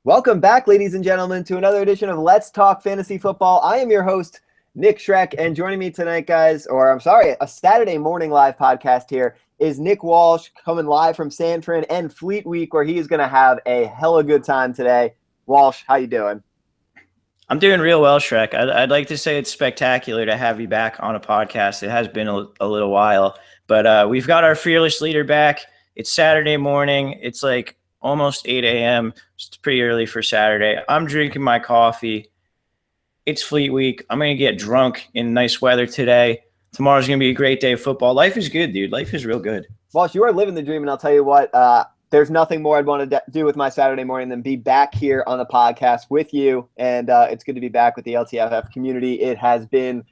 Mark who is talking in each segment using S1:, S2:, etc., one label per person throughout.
S1: Welcome back, ladies and gentlemen, to another edition of Let's Talk Fantasy Football. I am your host, Nick Schreck, and joining me tonight, guys, a Saturday morning live podcast here is Nick Walsh, coming live from San Fran and Fleet Week, where he is going to have a hella good time today. Walsh, how you doing?
S2: I'm doing real well, Shrek. I'd like to say it's spectacular to have you back on a podcast. It has been a little while, but we've got our fearless leader back. It's Saturday morning. It's like almost 8 a.m. It's pretty early for Saturday. I'm drinking my coffee. It's Fleet Week. I'm going to get drunk in nice weather today. Tomorrow's going to be a great day of football. Life is good, dude. Life is real good.
S1: Walsh, you are living the dream, and I'll tell you what, there's nothing more I'd want to do with my Saturday morning than be back here on the podcast with you, and it's good to be back with the LTFF community. It has been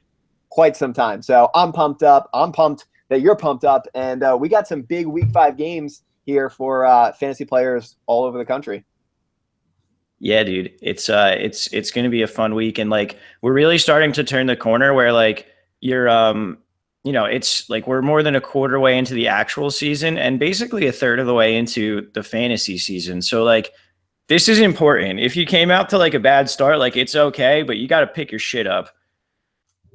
S1: quite some time, so I'm pumped up. I'm pumped that you're pumped up, and we got some big Week 5 games here for fantasy players all over the country.
S2: Yeah, dude, it's going to be a fun week, and like we're really starting to turn the corner where like you're it's like we're more than a quarter way into the actual season and basically a third of the way into the fantasy season. So like this is important. If you came out to like a bad start, like it's okay, but you got to pick your shit up.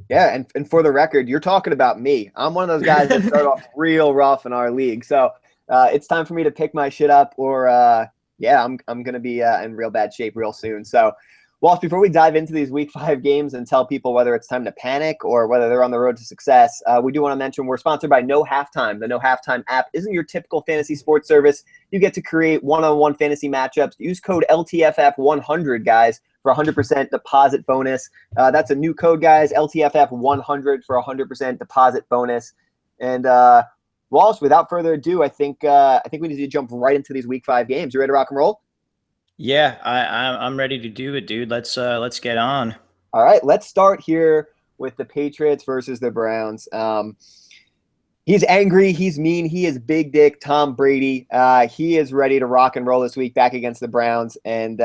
S1: Yeah, and for the record, you're talking about me. I'm one of those guys that start off real rough in our league. So it's time for me to pick my shit up, or I'm going to be in real bad shape real soon. So, Walsh, before we dive into these Week 5 games and tell people whether it's time to panic or whether they're on the road to success, we do want to mention we're sponsored by No Halftime. The No Halftime app isn't your typical fantasy sports service. You get to create one-on-one fantasy matchups. Use code LTFF100, guys, for 100% deposit bonus. That's a new code, guys, LTFF100 for 100% deposit bonus. And Walsh, without further ado, I think we need to jump right into these Week 5 games. You ready to rock and roll?
S2: Yeah, I'm ready to do it, dude. Let's get on.
S1: All right, let's start here with the Patriots versus the Browns. He's angry, he's mean, he is big dick Tom Brady. He is ready to rock and roll this week back against the Browns, and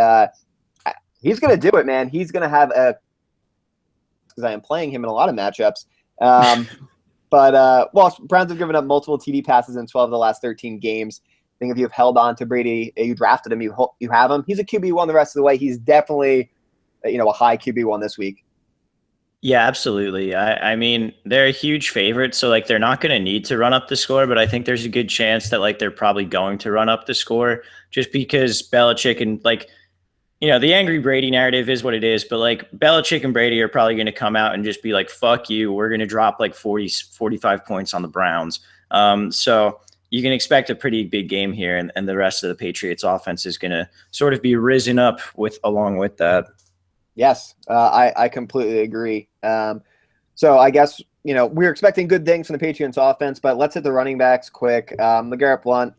S1: he's going to do it, man. He's going to have because I am playing him in a lot of matchups. But Browns have given up multiple TD passes in 12 of the last 13 games. I think if you've held on to Brady, you drafted him, you have him. He's a QB1 the rest of the way. He's definitely, a high QB1 this week.
S2: Yeah, absolutely. I mean, they're a huge favorite, so like they're not going to need to run up the score, but I think there's a good chance that like they're probably going to run up the score just because Belichick and like, the angry Brady narrative is what it is, but like Belichick and Brady are probably going to come out and just be like, fuck you. We're going to drop like 40, 45 points on the Browns. So you can expect a pretty big game here, and the rest of the Patriots offense is going to sort of be risen up along with that.
S1: Yes, I completely agree. So I guess, we're expecting good things from the Patriots offense, but let's hit the running backs quick. LeGarrette Blount,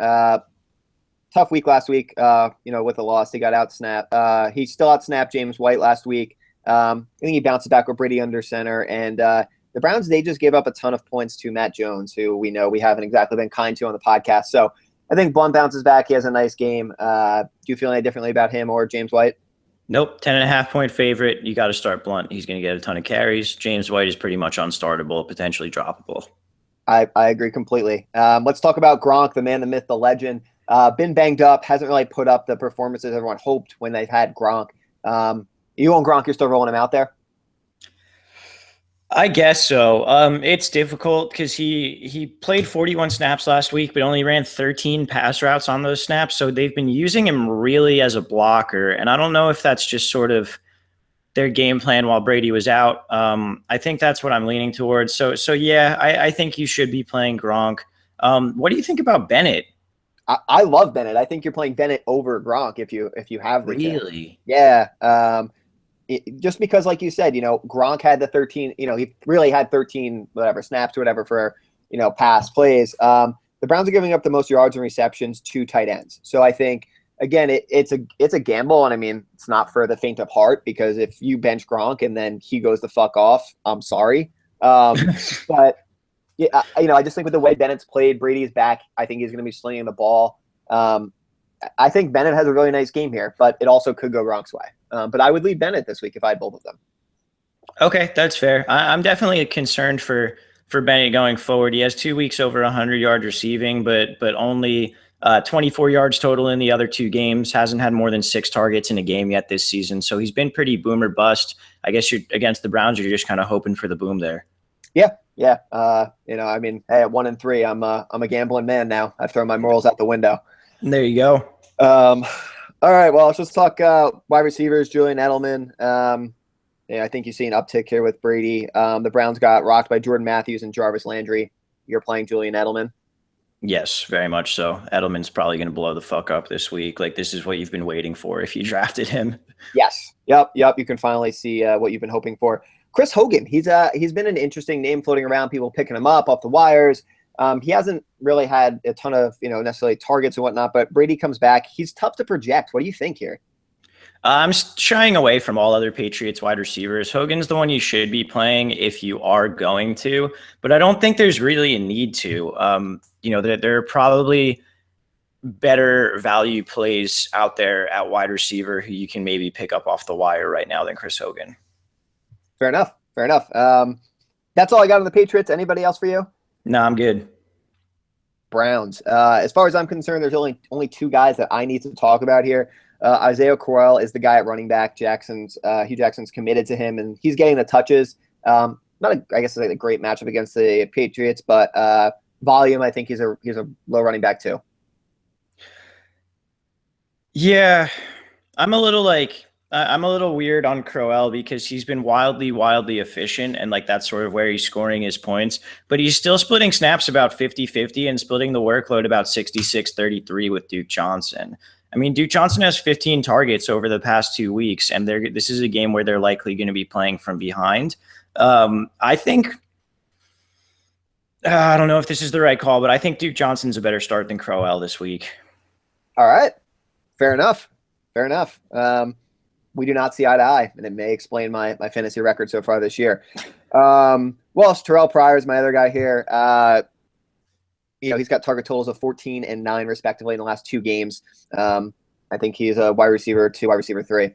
S1: tough week last week, with the loss. He got out-snapped. He still out-snapped James White last week. I think he bounced back with Brady under center, and the Browns, they just gave up a ton of points to Matt Jones, who we know we haven't exactly been kind to on the podcast. So I think Blount bounces back. He has a nice game. Do you feel any differently about him or James White?
S2: Nope. 10.5-point favorite. You got to start Blount. He's going to get a ton of carries. James White is pretty much unstartable, potentially droppable.
S1: I agree completely. Let's talk about Gronk, the man, the myth, the legend. Been banged up, hasn't really put up the performances everyone hoped when they've had Gronk. You own Gronk, you're still rolling him out there?
S2: I guess so. It's difficult because he played 41 snaps last week, but only ran 13 pass routes on those snaps. So they've been using him really as a blocker. And I don't know if that's just sort of their game plan while Brady was out. I think that's what I'm leaning towards. So yeah, I think you should be playing Gronk. What do you think about Bennett?
S1: I love Bennett. I think you're playing Bennett over Gronk if you have the
S2: really.
S1: Yeah. Just because, like you said, Gronk had the 13, he really had 13, snaps or whatever for, pass plays. The Browns are giving up the most yards and receptions to tight ends. So I think, again, it's a gamble. And I mean, it's not for the faint of heart, because if you bench Gronk and then he goes the fuck off, I'm sorry. But yeah, I just think with the way Bennett's played, Brady's back. I think he's going to be slinging the ball. I think Bennett has a really nice game here, but it also could go Gronk's way. But I would lead Bennett this week if I had both of them.
S2: Okay, that's fair. I'm definitely concerned for Bennett going forward. He has 2 weeks over 100 yards receiving, but only 24 yards total in the other 2 games. Hasn't had more than 6 targets in a game yet this season. So he's been pretty boom or bust. I guess you're against the Browns. You're just kind of hoping for the boom there.
S1: Yeah, yeah. I mean, hey, at 1-3, I'm a gambling man now. I've thrown my morals out the window.
S2: There you go.
S1: All right. Well, let's just talk wide receivers. Julian Edelman. Yeah, I think you see an uptick here with Brady. The Browns got rocked by Jordan Matthews and Jarvis Landry. You're playing Julian Edelman.
S2: Yes, very much so. Edelman's probably going to blow the fuck up this week. Like, this is what you've been waiting for if you drafted him.
S1: Yes. Yep. You can finally see what you've been hoping for. Chris Hogan. He's been an interesting name floating around. People picking him up off the wires. He hasn't really had a ton of necessarily targets and whatnot. But Brady comes back. He's tough to project. What do you think here?
S2: I'm shying away from all other Patriots wide receivers. Hogan's the one you should be playing if you are going to, but I don't think there's really a need to. There are probably better value plays out there at wide receiver who you can maybe pick up off the wire right now than Chris Hogan.
S1: Fair enough. That's all I got on the Patriots. Anybody else for you?
S2: No, I'm good.
S1: Browns. As far as I'm concerned, there's only 2 guys that I need to talk about here. Isaiah Crowell is the guy at running back. Hugh Jackson's committed to him, and he's getting the touches. I guess it's like a great matchup against the Patriots, but volume, I think he's a low running back too.
S2: Yeah, I'm a little weird on Crowell because he's been wildly efficient, and like that's sort of where he's scoring his points, but he's still splitting snaps about 50-50 and splitting the workload about 66-33 with Duke Johnson. I mean, Duke Johnson has 15 targets over the past 2 weeks, and this is a game where they're likely going to be playing from behind. I think I don't know if this is the right call, but I think Duke Johnson's a better start than Crowell this week.
S1: All right. Fair enough. We do not see eye to eye, and it may explain my fantasy record so far this year. Terrell Pryor is my other guy here. He's got target totals of 14 and 9 respectively in the last 2 games. I think he's a wide receiver 2, wide receiver 3.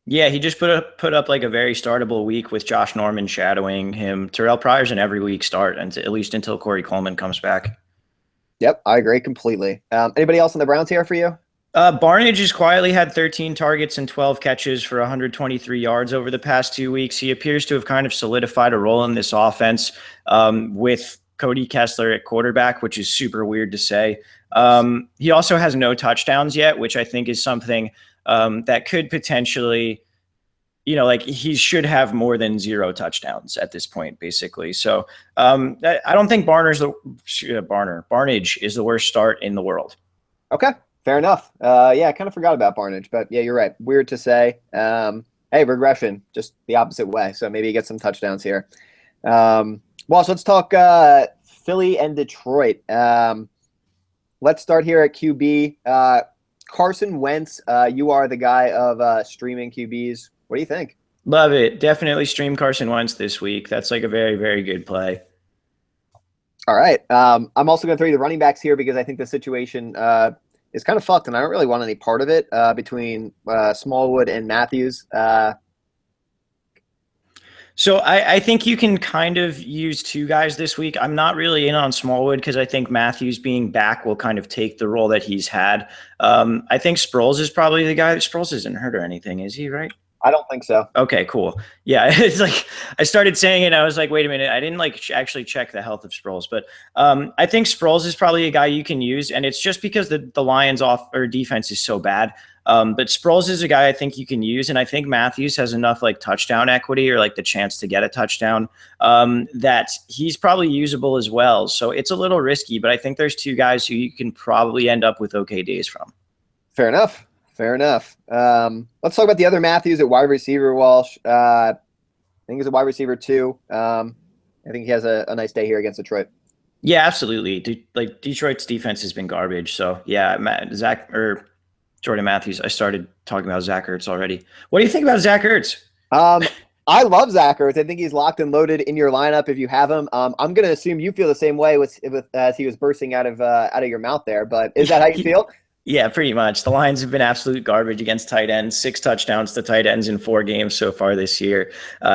S2: Yeah, he just put up like a very startable week with Josh Norman shadowing him. Terrell Pryor's an every week start, and at least until Corey Coleman comes back.
S1: Yep, I agree completely. Anybody else on the Browns here for you?
S2: Barnage has quietly had 13 targets and 12 catches for 123 yards over the past 2 weeks. He appears to have kind of solidified a role in this offense with Cody Kessler at quarterback, which is super weird to say. He also has no touchdowns yet, which I think is something that could potentially, he should have more than 0 touchdowns at this point, basically. So I don't think Barnage is the worst start in the world. Okay.
S1: Fair enough. I kind of forgot about Barnage, but yeah, you're right. Weird to say. Hey, regression, just the opposite way. So maybe you get some touchdowns here. So let's talk Philly and Detroit. Let's start here at QB. Carson Wentz, you are the guy of streaming QBs. What do you think?
S2: Love it. Definitely stream Carson Wentz this week. That's like a very, very good play.
S1: All right. I'm also going to throw you the running backs here because I think the situation is kind of fucked, and I don't really want any part of it between Smallwood and Matthews.
S2: So I think you can kind of use 2 guys this week. I'm not really in on Smallwood because I think Matthews being back will kind of take the role that he's had. I think Sproles is probably the guy. Sproles isn't hurt or anything, is he, right?
S1: I don't think so.
S2: Okay, cool. Yeah, it's like I started saying it, and I was like, wait a minute. I didn't actually check the health of Sproles, but I think Sproles is probably a guy you can use, and it's just because the Lions defense is so bad. But Sproles is a guy I think you can use, and I think Matthews has enough like touchdown equity or like the chance to get a touchdown that he's probably usable as well. So it's a little risky, but I think there's 2 guys who you can probably end up with okay days from.
S1: Fair enough. Let's talk about the other Matthews at wide receiver, Walsh. I think he's a wide receiver 2. I think he has a nice day here against Detroit.
S2: Yeah, absolutely. Detroit's defense has been garbage. So yeah, Jordan Matthews. I started talking about Zach Ertz already. What do you think about Zach Ertz?
S1: I love Zach Ertz. I think he's locked and loaded in your lineup if you have him. I'm going to assume you feel the same way as he was bursting out of your mouth there. But is that how you feel?
S2: Yeah, pretty much. The Lions have been absolute garbage against tight ends. 6 touchdowns to tight ends in 4 games so far this year.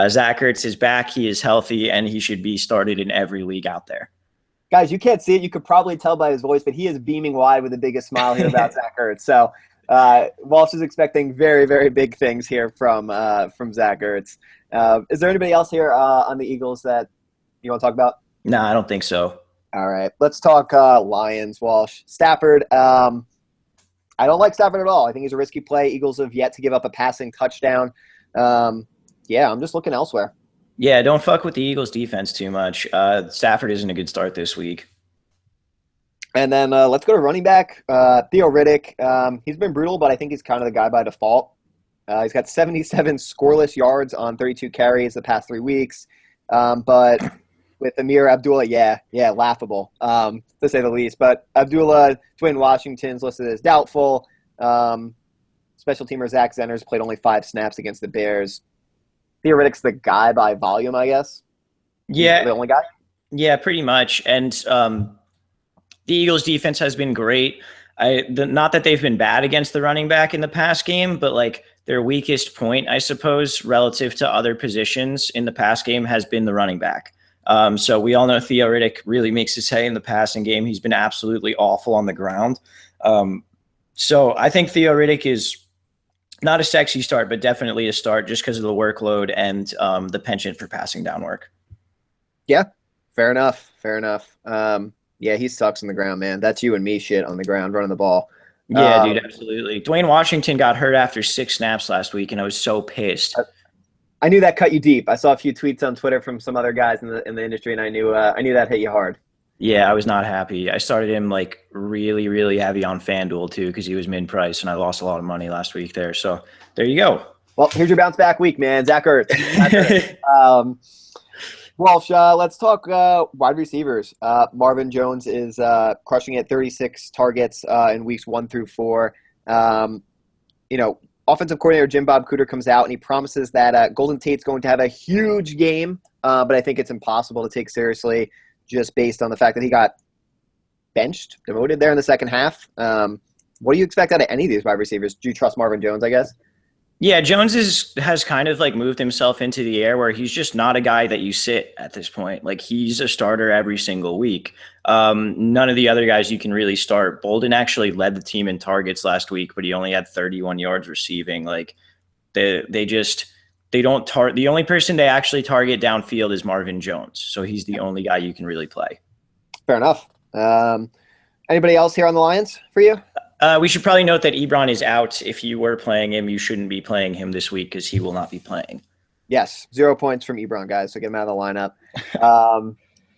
S2: Zach Ertz is back. He is healthy, and he should be started in every league out there.
S1: Guys, you can't see it. You could probably tell by his voice, but he is beaming wide with the biggest smile here about Zach Ertz. So Walsh is expecting very, very big things here from Zach Ertz. Is there anybody else here on the Eagles that you want to talk about?
S2: No, I don't think so.
S1: All right, let's talk Lions, Walsh. Stafford. I don't like Stafford at all. I think he's a risky play. Eagles have yet to give up a passing touchdown. Yeah, I'm just looking elsewhere.
S2: Yeah, don't fuck with the Eagles defense too much. Stafford isn't a good start this week.
S1: And then let's go to running back. Theo Riddick. He's been brutal, but I think he's kind of the guy by default. He's got 77 scoreless yards on 32 carries the past 3 weeks. But with Amir Abdullah, yeah, laughable, to say the least. But Abdullah, Dwayne Washington's listed as doubtful. Special teamer Zach Zenner's played only 5 snaps against the Bears. Theo Riddick's the guy by volume, I guess.
S2: Yeah.
S1: He's the only guy?
S2: Yeah, pretty much. And the Eagles defense has been great. Not that they've been bad against the running back in the past game, but like their weakest point, I suppose, relative to other positions in the past game has been the running back. So we all know Theo Riddick really makes his hay in the passing game. He's been absolutely awful on the ground. So I think Theo Riddick is not a sexy start, but definitely a start just because of the workload and the penchant for passing down work.
S1: Yeah, fair enough. Yeah, he sucks on the ground, man. That's you and me shit on the ground, running the ball.
S2: Yeah, dude, absolutely. Dwayne Washington got hurt after 6 snaps last week, and I was so pissed.
S1: I knew that cut you deep. I saw a few tweets on Twitter from some other guys in the industry, and I knew that hit you hard.
S2: Yeah, I was not happy. I started him like really, really heavy on FanDuel too because he was mid-price, and I lost a lot of money last week there. So there you go.
S1: Well, here's your bounce back week, man. Zach Ertz. Walsh, let's talk wide receivers. Marvin Jones is crushing it, 36 targets in weeks 1 through 4. Offensive coordinator Jim Bob Cooter comes out and he promises that Golden Tate's going to have a huge game, but I think it's impossible to take seriously just based on the fact that he got benched, demoted there in the second half. What do you expect out of any of these wide receivers? Do you trust Marvin Jones, I guess?
S2: Yeah, Jones has kind of like moved himself into the air where he's just not a guy that you sit at this point. Like he's a starter every single week. None of the other guys you can really start. Bolden actually led the team in targets last week, but he only had 31 yards receiving. Like they don't target. The only person they actually target downfield is Marvin Jones. So he's the only guy you can really play.
S1: Fair enough. Anybody else here on the Lions for you?
S2: We should probably note that Ebron is out. If you were playing him, you shouldn't be playing him this week because he will not be playing.
S1: Yes, 0 points from Ebron, guys, so get him out of the lineup.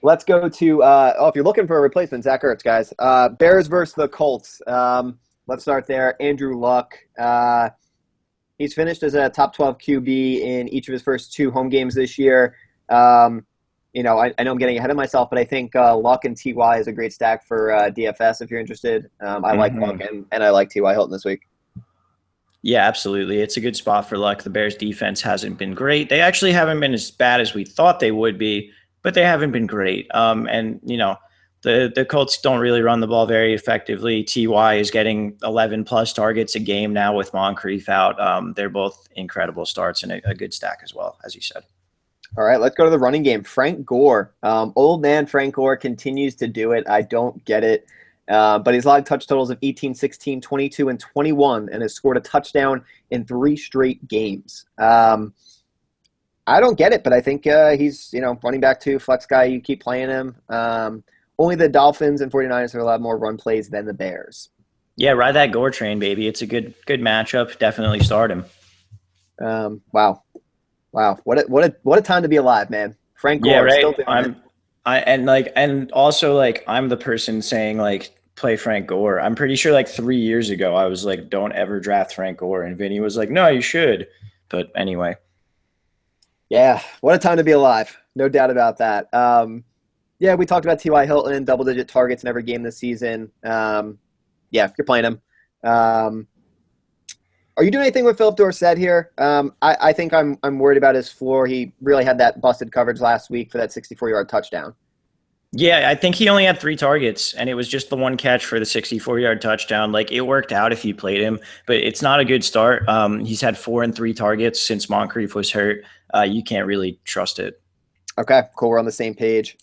S1: Let's go to if you're looking for a replacement, Zach Ertz, guys. Bears versus the Colts. Let's start there. Andrew Luck. He's finished as a top 12 QB in each of his first 2 home games this year. I know I'm getting ahead of myself, but I think Luck and T.Y. is a great stack for DFS if you're interested. I like Luck and I like T.Y. Hilton this week.
S2: Yeah, absolutely. It's a good spot for Luck. The Bears defense hasn't been great. They actually haven't been as bad as we thought they would be, but they haven't been great. The Colts don't really run the ball very effectively. T.Y. is getting 11-plus targets a game now with Moncrief out. They're both incredible starts and a good stack as well, as you said.
S1: All right, let's go to the running game. Frank Gore. Old man Frank Gore continues to do it. I don't get it. But he's logged touch totals of 18, 16, 22, and 21, and has scored a touchdown in 3 straight games. I don't get it, but I think he's running back 2, flex guy. You keep playing him. Only the Dolphins and 49ers have a lot more run plays than the Bears.
S2: Yeah, ride that Gore train, baby. It's a good matchup. Definitely start him.
S1: Wow. What a time to be alive, man. Frank Gore.
S2: Yeah, right.
S1: Still doing it.
S2: And also I'm the person saying play Frank Gore. I'm pretty sure 3 years ago I was like, don't ever draft Frank Gore, and Vinny was like, no, you should. But anyway.
S1: Yeah, what a time to be alive. No doubt about that. Yeah, we talked about T.Y. Hilton, double-digit targets in every game this season. Yeah, you're playing him. Are you doing anything with Philip Dorsett here? I think I'm worried about his floor. He really had that busted coverage last week for that 64-yard touchdown.
S2: Yeah, I think he only had 3 targets, and it was just the one catch for the 64-yard touchdown. It worked out if you played him, but it's not a good start. He's had 4 and 3 targets since Moncrief was hurt. You can't really trust it.
S1: Okay, cool. We're on the same page.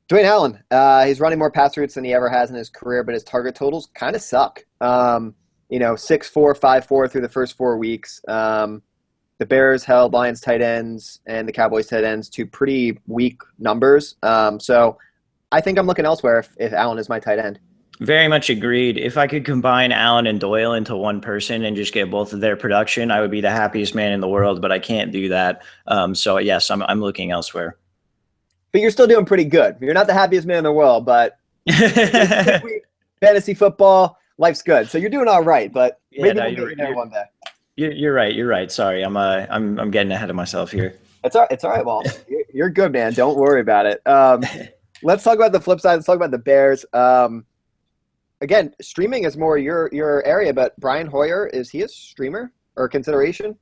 S1: Dwayne Allen, he's running more pass routes than he ever has in his career, but his target totals kind of suck. 6-4, 5-4 through the first 4 weeks. The Bears held Lions tight ends and the Cowboys tight ends to pretty weak numbers. So I think I'm looking elsewhere if Allen is my tight end.
S2: Very much agreed. If I could combine Allen and Doyle into one person and just get both of their production, I would be the happiest man in the world, but I can't do that. So yes, I'm looking elsewhere.
S1: But you're still doing pretty good. You're not the happiest man in the world, but fantasy football, life's good. So you're doing all right, but maybe we'll get you there one day.
S2: You're right. You're right. Sorry, I'm getting ahead of myself here.
S1: It's all right, Walt. You're good, man. Don't worry about it. Let's talk about the flip side. Let's talk about the Bears. Again, streaming is more your area, but Brian Hoyer, is he a streamer or consideration?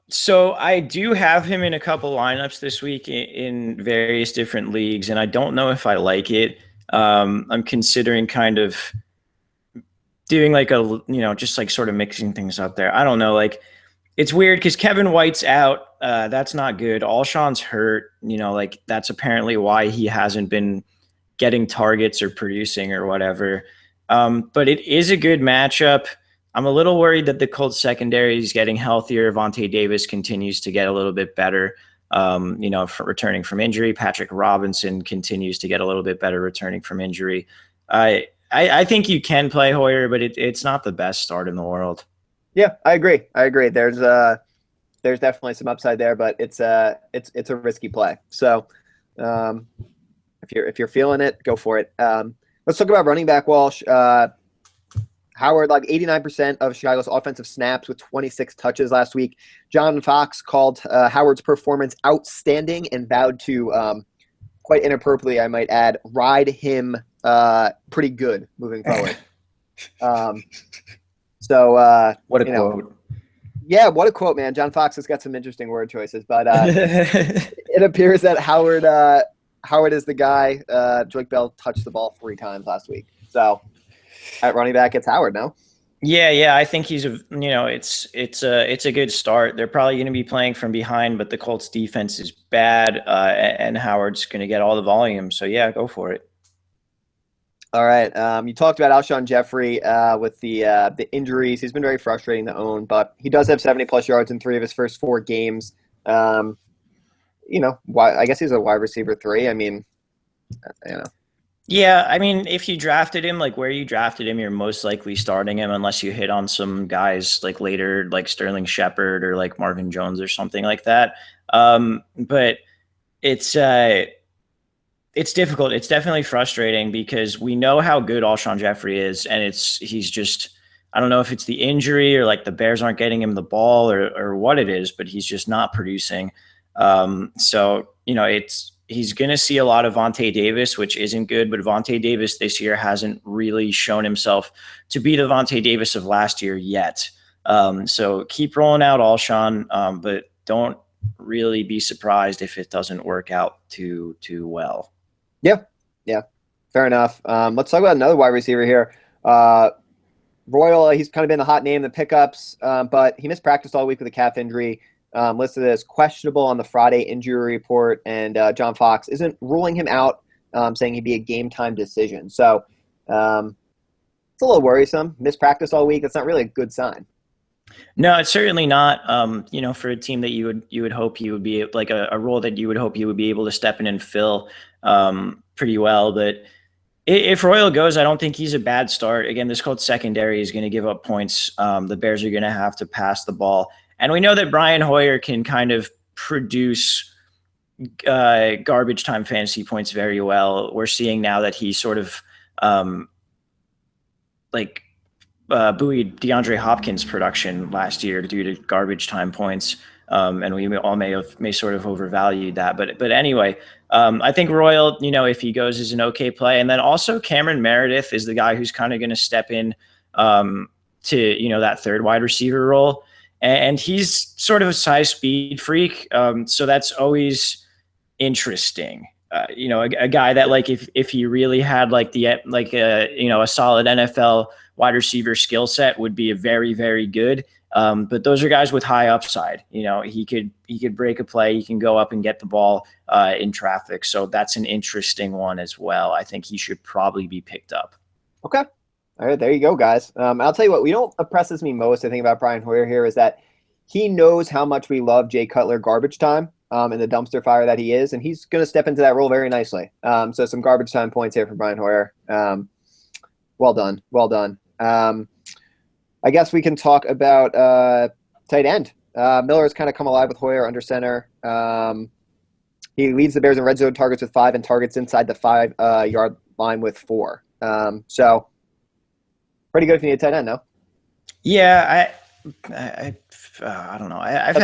S2: So I do have him in a couple lineups this week in various different leagues, and I don't know if I like it. I'm considering kind of doing like just like sort of mixing things up there. I don't know. Like it's weird because Kevin White's out. That's not good. Alshon's hurt. Like that's apparently why he hasn't been getting targets or producing or whatever. But it is a good matchup. I'm a little worried that the Colts secondary is getting healthier. Vontae Davis continues to get a little bit better, for returning from injury. Patrick Robinson continues to get a little bit better returning from injury. I think you can play Hoyer, but it's not the best start in the world.
S1: Yeah, I agree. There's definitely some upside there, but it's a risky play. So if you're feeling it, go for it. Let's talk about running back Walsh. Howard, like 89% of Chicago's offensive snaps with 26 touches last week. John Fox called Howard's performance outstanding and vowed to, quite inappropriately, I might add, ride him pretty good moving forward. What a quote. Yeah, what a quote, man. John Fox has got some interesting word choices, but it appears that Howard is the guy. Joique Bell touched the ball 3 times last week. So at running back, it's Howard now.
S2: Yeah. I think he's it's a good start. They're probably going to be playing from behind, but the Colts defense is bad, and Howard's going to get all the volume. So yeah, go for it.
S1: All right. You talked about Alshon Jeffrey with the injuries. He's been very frustrating to own, but he does have 70+ yards in 3 of his first 4 games. I guess he's a wide receiver 3. I mean,
S2: Yeah, I mean, if you drafted him, like where you drafted him, you're most likely starting him unless you hit on some guys like later, like Sterling Shepard or like Marvin Jones or something like that. But it's difficult. It's definitely frustrating because we know how good Alshon Jeffrey is, and he's just, I don't know if it's the injury or like the Bears aren't getting him the ball or what it is, but he's just not producing. He's going to see a lot of Vontae Davis, which isn't good, but Vontae Davis this year hasn't really shown himself to be the Vontae Davis of last year yet. So keep rolling out Alshon, but don't really be surprised if it doesn't work out too well.
S1: Yeah, fair enough. Let's talk about another wide receiver here. Royal, he's kind of been the hot name in the pickups, but he missed practice all week with a calf injury. Listed as questionable on the Friday injury report, and John Fox isn't ruling him out, saying he'd be a game-time decision. So it's a little worrisome. Missed practice all week. That's not really a good sign.
S2: No, it's certainly not. For a team that you would hope he would be like a role that you would hope he would be able to step in and fill pretty well. But if Royal goes, I don't think he's a bad start. Again, this Colts secondary is going to give up points. The Bears are going to have to pass the ball. And we know that Brian Hoyer can kind of produce garbage time fantasy points very well. We're seeing now that he sort of buoyed DeAndre Hopkins' production last year due to garbage time points. And we all may sort of overvalued that. But anyway, I think Royal, if he goes, is an okay play. And then also Cameron Meredith is the guy who's kind of going to step in to, that third wide receiver role. And he's sort of a size speed freak. So that's always interesting. A guy that like if he really had like a solid NFL wide receiver skill set would be a very, very good. But those are guys with high upside. You know, he could break a play. He can go up and get the ball in traffic. So that's an interesting one as well. I think he should probably be picked up.
S1: Okay. All right, there you go, guys. I'll tell you what, impresses me most, I think, about Brian Hoyer here is that he knows how much we love Jay Cutler garbage time and the dumpster fire that he is, and he's going to step into that role very nicely. So some garbage time points here for Brian Hoyer. Well done. Well done. I guess we can talk about tight end. Miller has kind of come alive with Hoyer under center. He leads the Bears in red zone targets with 5 and targets inside the 5-yard line with 4. So pretty good if you need a tight end, no?
S2: Yeah, I don't know. I've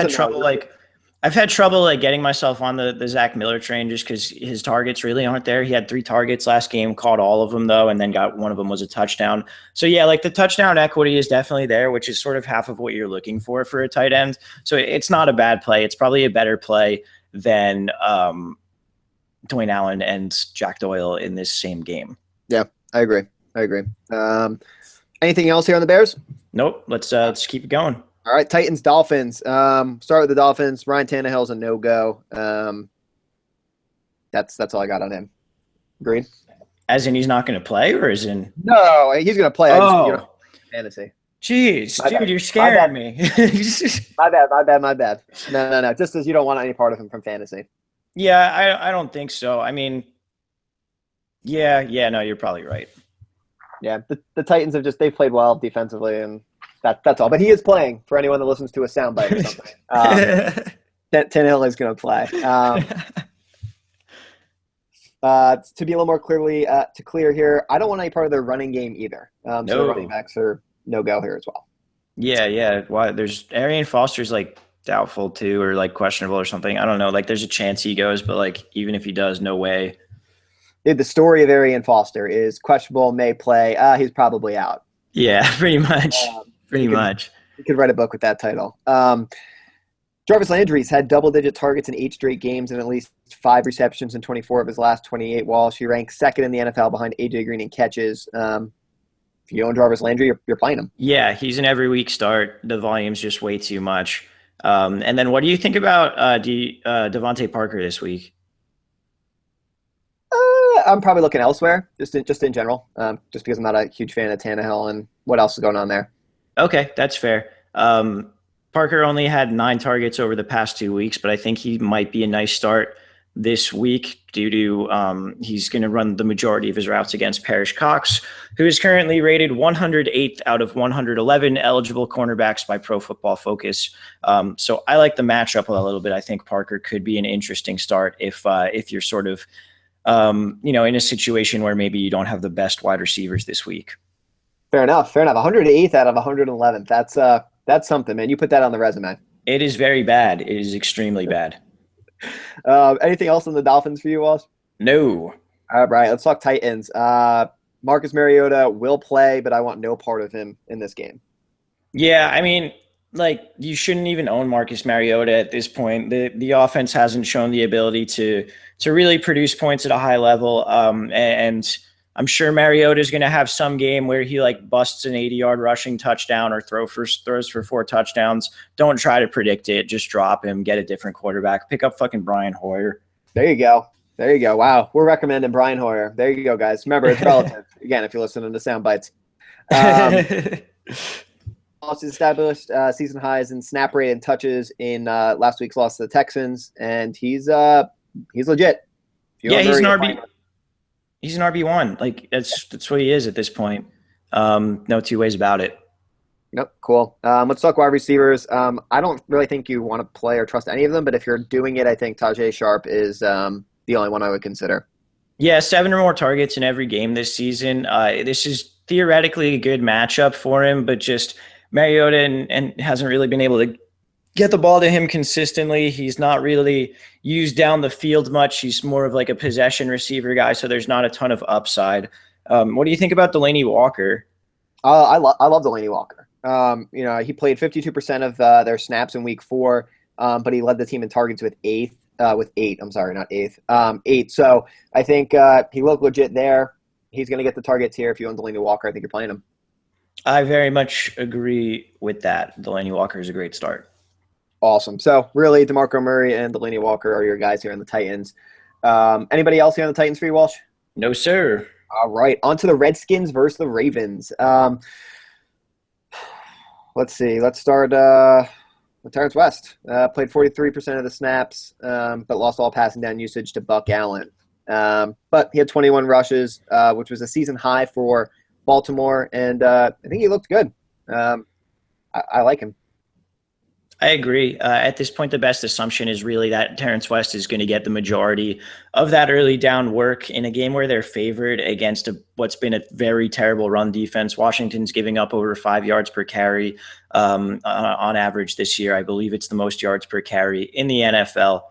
S2: had trouble getting myself on the Zach Miller train just because his targets really aren't there. He had 3 targets last game, caught all of them though, and then got one of them was a touchdown. So yeah, like the touchdown equity is definitely there, which is sort of half of what you're looking for a tight end. So it's not a bad play. It's probably a better play than Dwayne Allen and Jack Doyle in this same game.
S1: Yeah, I agree. Anything else here on the Bears?
S2: Nope. Let's keep it going.
S1: All right, Titans, Dolphins. Start with the Dolphins. Ryan Tannehill's a no-go. That's all I got on him. Agreed?
S2: As in he's not going to play, or as in?
S1: No, he's going to play.
S2: Oh.
S1: Fantasy.
S2: Jeez, dude, you're scaring me.
S1: My bad. No. Just as you don't want any part of him from fantasy.
S2: Yeah, I don't think so. I mean, yeah, no, you're probably right.
S1: Yeah, the Titans they've played well defensively, and that's all. But he is playing for anyone that listens to a soundbite or something. Tannehill is going to play. To be a little more clear here, I don't want any part of their running game either. So the running backs are no-go here as well.
S2: Yeah. Why? There's Arian Foster's like doubtful too, or like questionable or something. I don't know. Like there's a chance he goes, but like even if he does, no way.
S1: Dude, the story of Arian Foster is questionable, may play. He's probably out.
S2: Yeah, pretty much. You
S1: could write a book with that title. Jarvis Landry's had double-digit targets in 8 straight games and at least 5 receptions in 24 of his last 28 Walsh. He ranks 2nd in the NFL behind A.J. Green in catches. If you own Jarvis Landry, you're playing him.
S2: Yeah, he's an every week start. The volume's just way too much. And then what do you think about Devontae Parker this week?
S1: I'm probably looking elsewhere, just in general, just because I'm not a huge fan of Tannehill and what else is going on there.
S2: Okay, that's fair. Parker only had 9 targets over the past 2 weeks, but I think he might be a nice start this week due to he's going to run the majority of his routes against Parrish Cox, who is currently rated 108th out of 111 eligible cornerbacks by Pro Football Focus. So I like the matchup a little bit. I think Parker could be an interesting start if you're sort of in a situation where maybe you don't have the best wide receivers this week.
S1: Fair enough. 108th out of 111. That's something, man. You put that on the resume.
S2: It is very bad. It is extremely bad.
S1: Anything else on the Dolphins for you, Walsh?
S2: No.
S1: All right, let's talk Titans. Marcus Mariota will play, but I want no part of him in this game.
S2: Yeah, I mean, like you shouldn't even own Marcus Mariota at this point. The offense hasn't shown the ability to really produce points at a high level. And I'm sure Mariota is going to have some game where he like busts an 80-yard rushing touchdown or throws for 4 touchdowns. Don't try to predict it. Just drop him, get a different quarterback, pick up fucking Brian Hoyer.
S1: There you go. Wow. We're recommending Brian Hoyer. There you go, guys. Remember, it's relative. Again, if you're listening to sound bites. Also established season highs in snap rate and touches in last week's loss to the Texans, and he's legit.
S2: Yeah, he's an RB. He's an RB1. Like that's what he is at this point. No 2 ways about it.
S1: Yep, cool. Let's talk wide receivers. I don't really think you want to play or trust any of them, but if you're doing it, I think Tajay Sharp is the only one I would consider.
S2: Yeah, 7 or more targets in every game this season. This is theoretically a good matchup for him, but just Mariota and hasn't really been able to get the ball to him consistently. He's not really used down the field much. He's more of like a possession receiver guy, so there's not a ton of upside. What do you think about Delanie Walker?
S1: I love Delanie Walker. He played 52% of their snaps in week 4, but he led the team in targets with 8. I'm sorry, not 8th. 8. So I think he looked legit there. He's going to get the targets here. If you own Delanie Walker, I think you're playing him.
S2: I very much agree with that. Delaney Walker is a great start.
S1: Awesome. So really, DeMarco Murray and Delaney Walker are your guys here in the Titans. Anybody else here on the Titans for you, Walsh?
S2: No, sir.
S1: All right, on to the Redskins versus the Ravens. Let's see. Let's start with Terrence West. Played 43% of the snaps, but lost all passing down usage to Buck Allen. But he had 21 rushes, which was a season high for Baltimore, and I think he looked good. I like him.
S2: I agree. At this point, the best assumption is really that Terrence West is going to get the majority of that early down work in a game where they're favored against what's been a very terrible run defense. Washington's giving up over 5 yards per carry on average this year. I believe it's the most yards per carry in the NFL.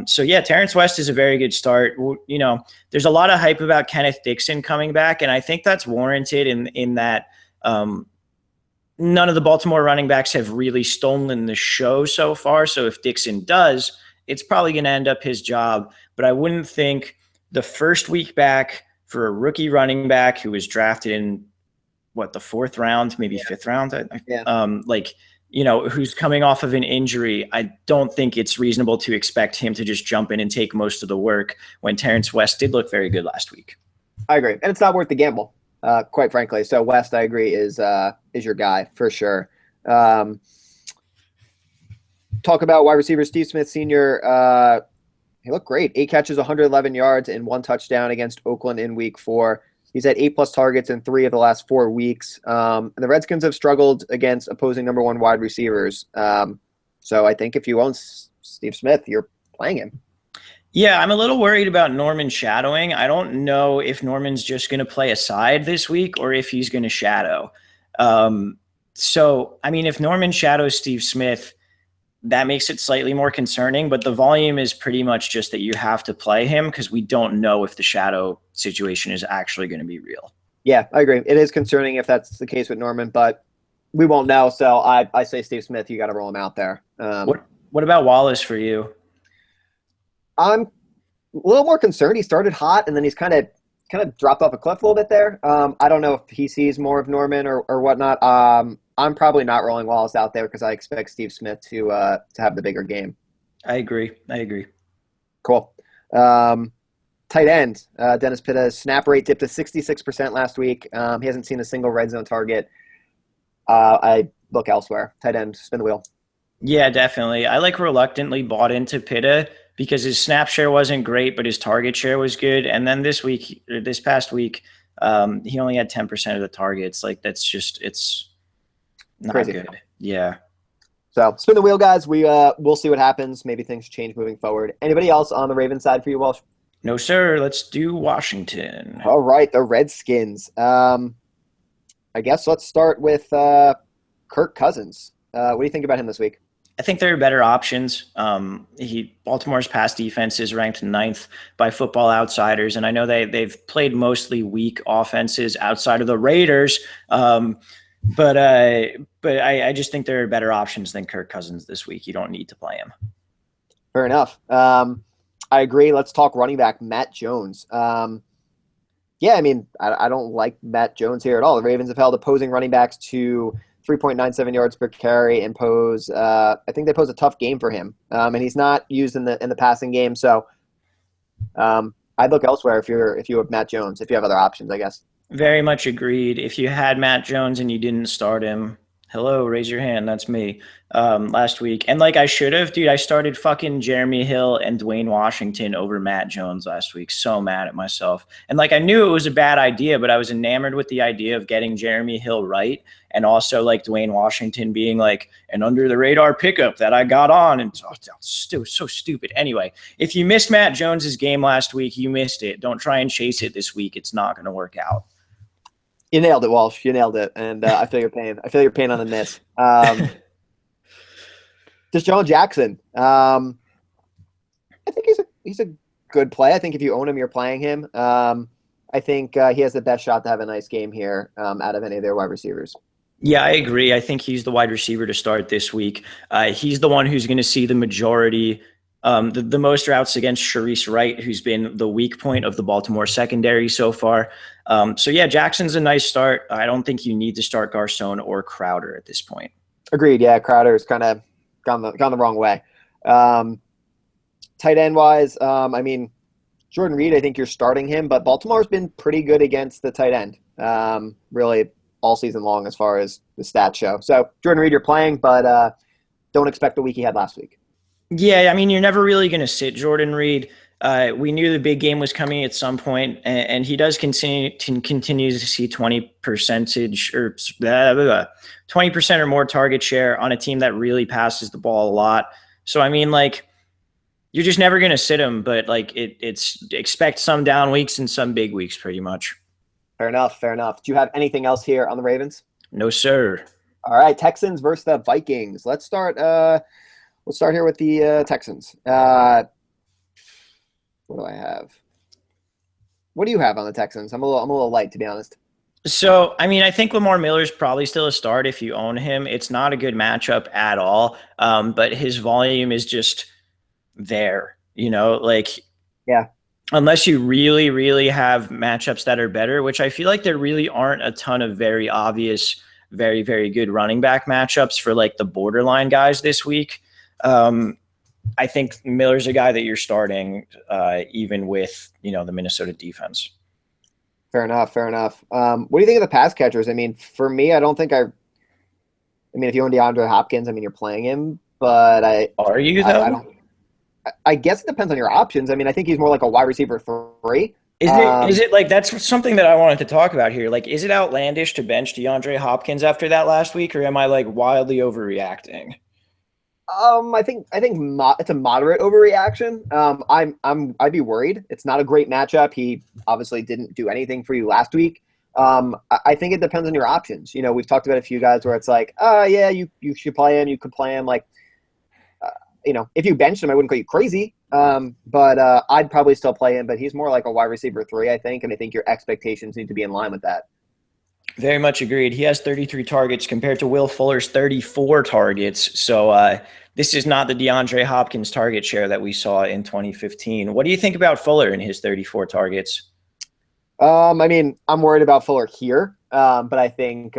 S2: So yeah, Terrence West is a very good start. You know, there's a lot of hype about Kenneth Dixon coming back, and I think that's warranted in that none of the Baltimore running backs have really stolen the show so far. So if Dixon does, it's probably going to end up his job. But I wouldn't think the first week back for a rookie running back who was drafted in the 4th round, maybe 5th round, who's coming off of an injury, I don't think it's reasonable to expect him to just jump in and take most of the work when Terrence West did look very good last week.
S1: I agree. And it's not worth the gamble, quite frankly. So West, I agree, is your guy for sure. Talk about wide receiver Steve Smith Sr. He looked great. 8 catches, 111 yards, and 1 touchdown against Oakland in week 4. He's had 8+ targets in 3 of the last 4 weeks. And the Redskins have struggled against opposing number 1 wide receivers. So I think if you own Steve Smith, you're playing him.
S2: Yeah, I'm a little worried about Norman shadowing. I don't know if Norman's just going to play a side this week or if he's going to shadow. So, I mean, if Norman shadows Steve Smith, that makes it slightly more concerning, but the volume is pretty much just that you have to play him because we don't know if the shadow situation is actually going to be real.
S1: Yeah, I agree. It is concerning if that's the case with Norman, but we won't know. So I say Steve Smith, you got to roll him out there.
S2: What about Wallace for you?
S1: I'm a little more concerned. He started hot, and then he's kind of dropped off a cliff a little bit there. I don't know if he sees more of Norman or whatnot. I'm probably not rolling Wallace out there because I expect Steve Smith to have the bigger game.
S2: I agree.
S1: Cool. Tight end, Dennis Pitta's snap rate dipped to 66% last week. He hasn't seen a single red zone target. I look elsewhere. Tight end, spin the wheel.
S2: Yeah, definitely. I reluctantly bought into Pitta because his snap share wasn't great, but his target share was good. And then this past week, he only had 10% of the targets. It's not
S1: crazy.
S2: Good. Yeah.
S1: So spin the wheel, guys. We'll see what happens. Maybe things change moving forward. Anybody else on the Ravens side for you, Walsh?
S2: No, sir. Let's do Washington.
S1: All right, the Redskins. I guess let's start with Kirk Cousins. What do you think about him this week?
S2: I think there are better options. Baltimore's pass defense is ranked 9th by Football Outsiders, and I know they've played mostly weak offenses outside of the Raiders. But I just think there are better options than Kirk Cousins this week. You don't need to play him.
S1: Fair enough. I agree. Let's talk running back Matt Jones. Yeah, I mean, I don't like Matt Jones here at all. The Ravens have held opposing running backs to 3.97 yards per carry and I think they pose a tough game for him. And he's not used in the passing game. So I'd look elsewhere if you have Matt Jones, if you have other options, I guess.
S2: Very much agreed. If you had Matt Jones and you didn't start him, hello, raise your hand. That's me. Last week. And I should have, dude, I started fucking Jeremy Hill and Dwayne Washington over Matt Jones last week. So mad at myself. And I knew it was a bad idea, but I was enamored with the idea of getting Jeremy Hill right. And also Dwayne Washington being an under the radar pickup that I got on. And still so stupid. Anyway, if you missed Matt Jones's game last week, you missed it. Don't try and chase it this week. It's not going to work out.
S1: You nailed it, Walsh. You nailed it. And I feel your pain. I feel your pain on the miss. Deshaun Jackson. I think he's a good play. I think if you own him, you're playing him. I think he has the best shot to have a nice game here out of any of their wide receivers.
S2: Yeah, I agree. I think he's the wide receiver to start this week. He's the one who's going to see the majority The most routes against Sharice Wright, who's been the weak point of the Baltimore secondary so far. So yeah, Jackson's a nice start. I don't think you need to start Garcon or Crowder at this point.
S1: Agreed. Yeah, Crowder's kind of gone the wrong way. Tight end wise, I mean, Jordan Reed, I think you're starting him, but Baltimore's been pretty good against the tight end, really all season long as far as the stats show. So Jordan Reed, you're playing, but don't expect the week he had last week.
S2: Yeah, I mean, you're never really going to sit Jordan Reed. We knew the big game was coming at some point, and he does continue to see 20% or 20% or more target share on a team that really passes the ball a lot. So I mean, like, you're just never going to sit him, but like it's expect some down weeks and some big weeks, pretty much.
S1: Fair enough. Fair enough. Do you have anything else here on the Ravens?
S2: No, sir.
S1: All right, Texans versus the Vikings. Let's start. Let's start here with the Texans. What do I have? What do you have on the Texans? I'm a little light, to be honest.
S2: So, I mean, I think Lamar Miller's probably still a start if you own him. It's not a good matchup at all, but his volume is just there. Like,
S1: Yeah.
S2: unless you really, really have matchups that are better, which I feel like there really aren't a ton of very obvious, very, very good running back matchups for like the borderline guys this week. I think Miller's a guy that you're starting, even with, the Minnesota defense.
S1: Fair enough. Fair enough. What do you think of the pass catchers? I mean, for me, I don't think I mean, if you own DeAndre Hopkins, I mean, you're playing him, but
S2: Are you, though?
S1: I don't. I guess it depends on your options. I mean, I think he's more like a wide receiver 3.
S2: Is it like that's something that I wanted to talk about here? Like, is it outlandish to bench DeAndre Hopkins after that last week, or am I like wildly overreacting?
S1: I think it's a moderate overreaction. I'd be worried. It's not a great matchup. He obviously didn't do anything for you last week. I think it depends on your options. We've talked about a few guys where it's like, yeah, you should play him. You could play him. Like, if you benched him, I wouldn't call you crazy. But I'd probably still play him. But he's more like a wide receiver 3, I think, and I think your expectations need to be in line with that.
S2: Very much agreed. He has 33 targets compared to Will Fuller's 34 targets. So this is not the DeAndre Hopkins target share that we saw in 2015. What do you think about Fuller and his 34 targets?
S1: I mean, I'm worried about Fuller here, but I think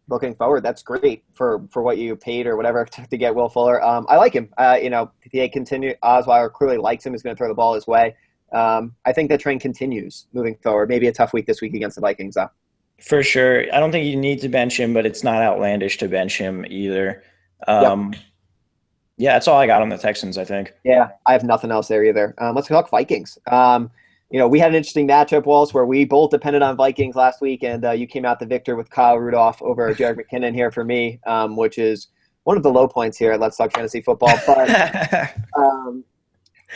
S1: looking forward, that's great for what you paid or whatever to get Will Fuller. I like him. If they continue, Osweiler clearly likes him. He's going to throw the ball his way. I think that trend continues moving forward. Maybe a tough week this week against the Vikings, though.
S2: For sure. I don't think you need to bench him, but it's not outlandish to bench him either.
S1: Yep.
S2: Yeah, that's all I got on the Texans, I think.
S1: Yeah, I have nothing else there either. Let's talk Vikings. We had an interesting matchup, Walls, where we both depended on Vikings last week, and you came out the victor with Kyle Rudolph over Jerick McKinnon here for me, which is one of the low points here at Let's Talk Fantasy Football. But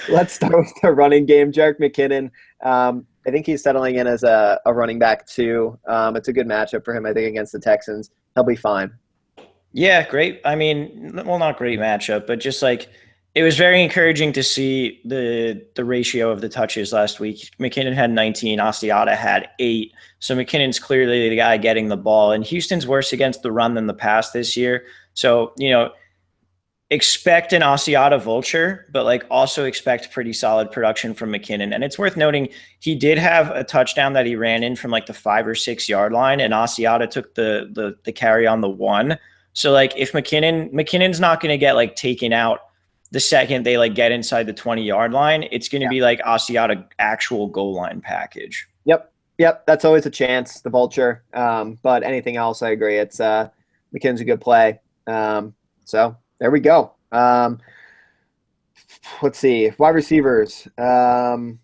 S1: let's start with the running game. Jerick McKinnon, I think he's settling in as a running back too. It's a good matchup for him, I think, against the Texans. He'll be fine.
S2: Yeah, great. I mean, well, not great matchup, but just like it was very encouraging to see the ratio of the touches last week. McKinnon had 19, Asiata had 8. So McKinnon's clearly the guy getting the ball. And Houston's worse against the run than the pass this year. So, expect an Asiata vulture, but like also expect pretty solid production from McKinnon. And it's worth noting he did have a touchdown that he ran in from like the 5 or 6 yard line, and Asiata took the carry on the 1. So like if McKinnon's not going to get like taken out the second they like get inside the 20-yard line, it's going to be like Asiata actual goal line package.
S1: Yep. That's always a chance, the vulture. But anything else, I agree. It's McKinnon's a good play. So there we go. Let's see. Wide receivers. Only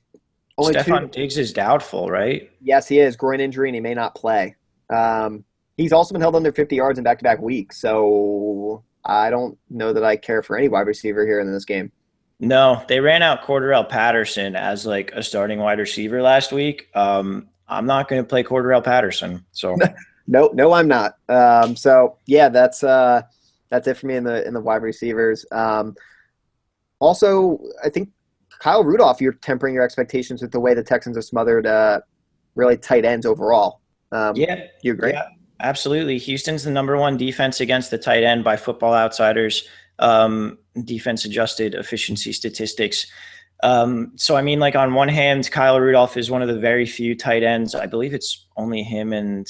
S2: Stephon Diggs is doubtful, right?
S1: Yes, he is. Groin injury, and he may not play. He's also been held under 50 yards in back-to-back weeks. So I don't know that I care for any wide receiver here in this game.
S2: No, they ran out Cordarrelle Patterson as like a starting wide receiver last week. I'm not going to play Cordarrelle Patterson. So
S1: no, I'm not. So yeah, that's it for me in the wide receivers. Also, I think Kyle Rudolph, you're tempering your expectations with the way the Texans have smothered really tight ends overall.
S2: Yeah,
S1: you agree?
S2: Yeah, absolutely. Houston's the number 1 defense against the tight end by Football Outsiders. defense adjusted efficiency statistics. So I mean, like on one hand, Kyle Rudolph is one of the very few tight ends. I believe it's only him and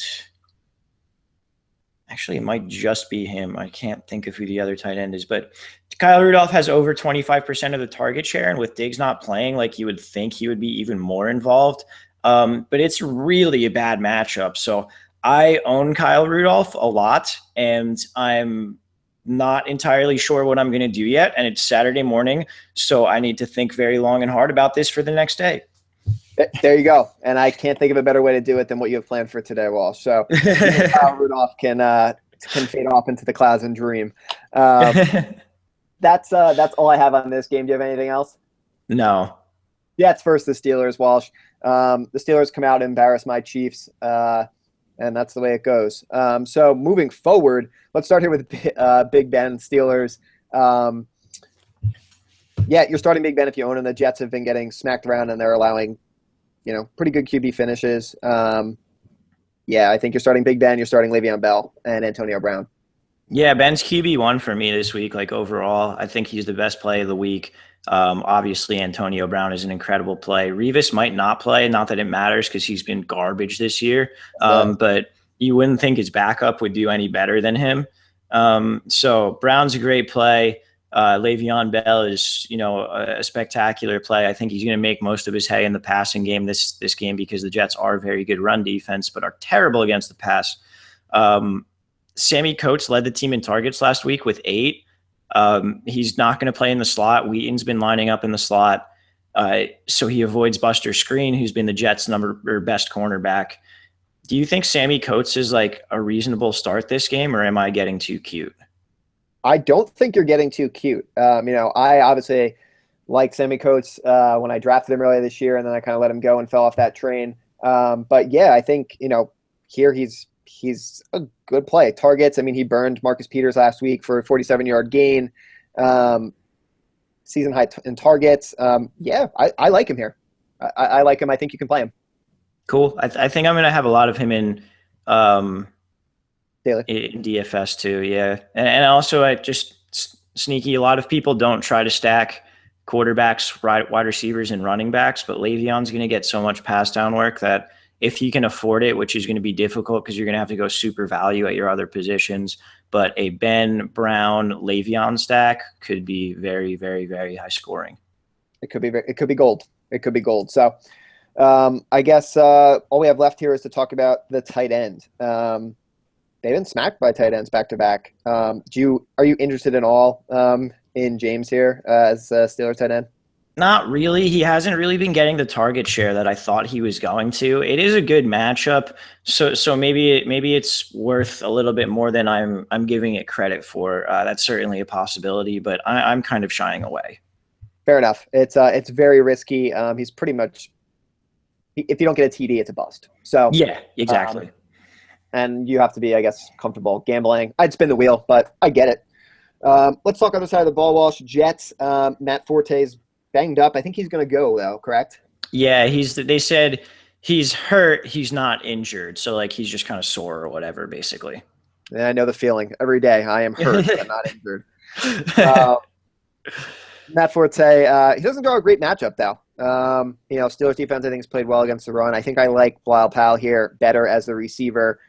S2: actually it might just be him. I can't think of who the other tight end is, but Kyle Rudolph has over 25% of the target share. And with Diggs not playing, like you would think he would be even more involved. But it's really a bad matchup. So I own Kyle Rudolph a lot, and I'm not entirely sure what I'm going to do yet. And it's Saturday morning. So I need to think very long and hard about this for the next day.
S1: There you go. And I can't think of a better way to do it than what you have planned for today, Walsh. So Kyle Rudolph can fade off into the clouds and dream. That's all I have on this game. Do you have anything else?
S2: No.
S1: Jets versus the Steelers, Walsh. The Steelers come out and embarrass my Chiefs, and that's the way it goes. So moving forward, let's start here with Big Ben Steelers. Yeah, you're starting Big Ben if you own him. The Jets have been getting smacked around, and they're allowing, pretty good QB finishes. Yeah, I think you're starting Big Ben. You're starting Le'Veon Bell and Antonio Brown.
S2: Yeah, Ben's QB1 for me this week. Like overall, I think he's the best play of the week. Obviously, Antonio Brown is an incredible play. Revis might not play, not that it matters because he's been garbage this year. But you wouldn't think his backup would do any better than him. So Brown's a great play. Le'Veon Bell is, a spectacular play. I think he's going to make most of his hay in the passing game this game because the Jets are a very good run defense, but are terrible against the pass. Sammy Coates led the team in targets last week with 8. He's not going to play in the slot. Wheaton's been lining up in the slot. So he avoids Buster Skrine, who's been the Jets' best cornerback. Do you think Sammy Coates is like a reasonable start this game, or am I getting too cute?
S1: I don't think you're getting too cute. I obviously like Sammy Coates when I drafted him earlier this year, and then I kind of let him go and fell off that train. But yeah, I think, here he's a good play. Targets, he burned Marcus Peters last week for a 47-yard gain. Season high in targets. Yeah, I like him here. I like him. I think you can play him.
S2: Cool. I think I'm going to have a lot of him in
S1: Daily.
S2: In DFS too, yeah. And also, I just sneaky. A lot of people don't try to stack quarterbacks, wide receivers, and running backs, but Le'Veon's going to get so much pass down work that if you can afford it, which is going to be difficult because you're going to have to go super value at your other positions, but a Ben Brown Le'Veon stack could be very, very, very high scoring.
S1: It could be gold. It could be gold. So I guess all we have left here is to talk about the tight end. They've been smacked by tight ends back to back. Are you interested in all in James here as Steelers tight end?
S2: Not really. He hasn't really been getting the target share that I thought he was going to. It is a good matchup, so maybe it's worth a little bit more than I'm giving it credit for. That's certainly a possibility, but I'm kind of shying away.
S1: Fair enough. It's very risky. He's pretty much, if you don't get a TD, it's a bust. So
S2: yeah, exactly.
S1: And you have to be, I guess, comfortable gambling. I'd spin the wheel, but I get it. Let's talk on the side of the ball, Walsh. Jets. Matt Forte's banged up. I think he's going to go, though, correct?
S2: Yeah, they said he's hurt. He's not injured. So, like, he's just kind of sore or whatever, basically.
S1: Yeah, I know the feeling. Every day I am hurt, but not injured. Matt Forte, he doesn't draw a great matchup, though. Steelers defense, I think, has played well against the run. I think I like Bilal Powell here better as the receiver.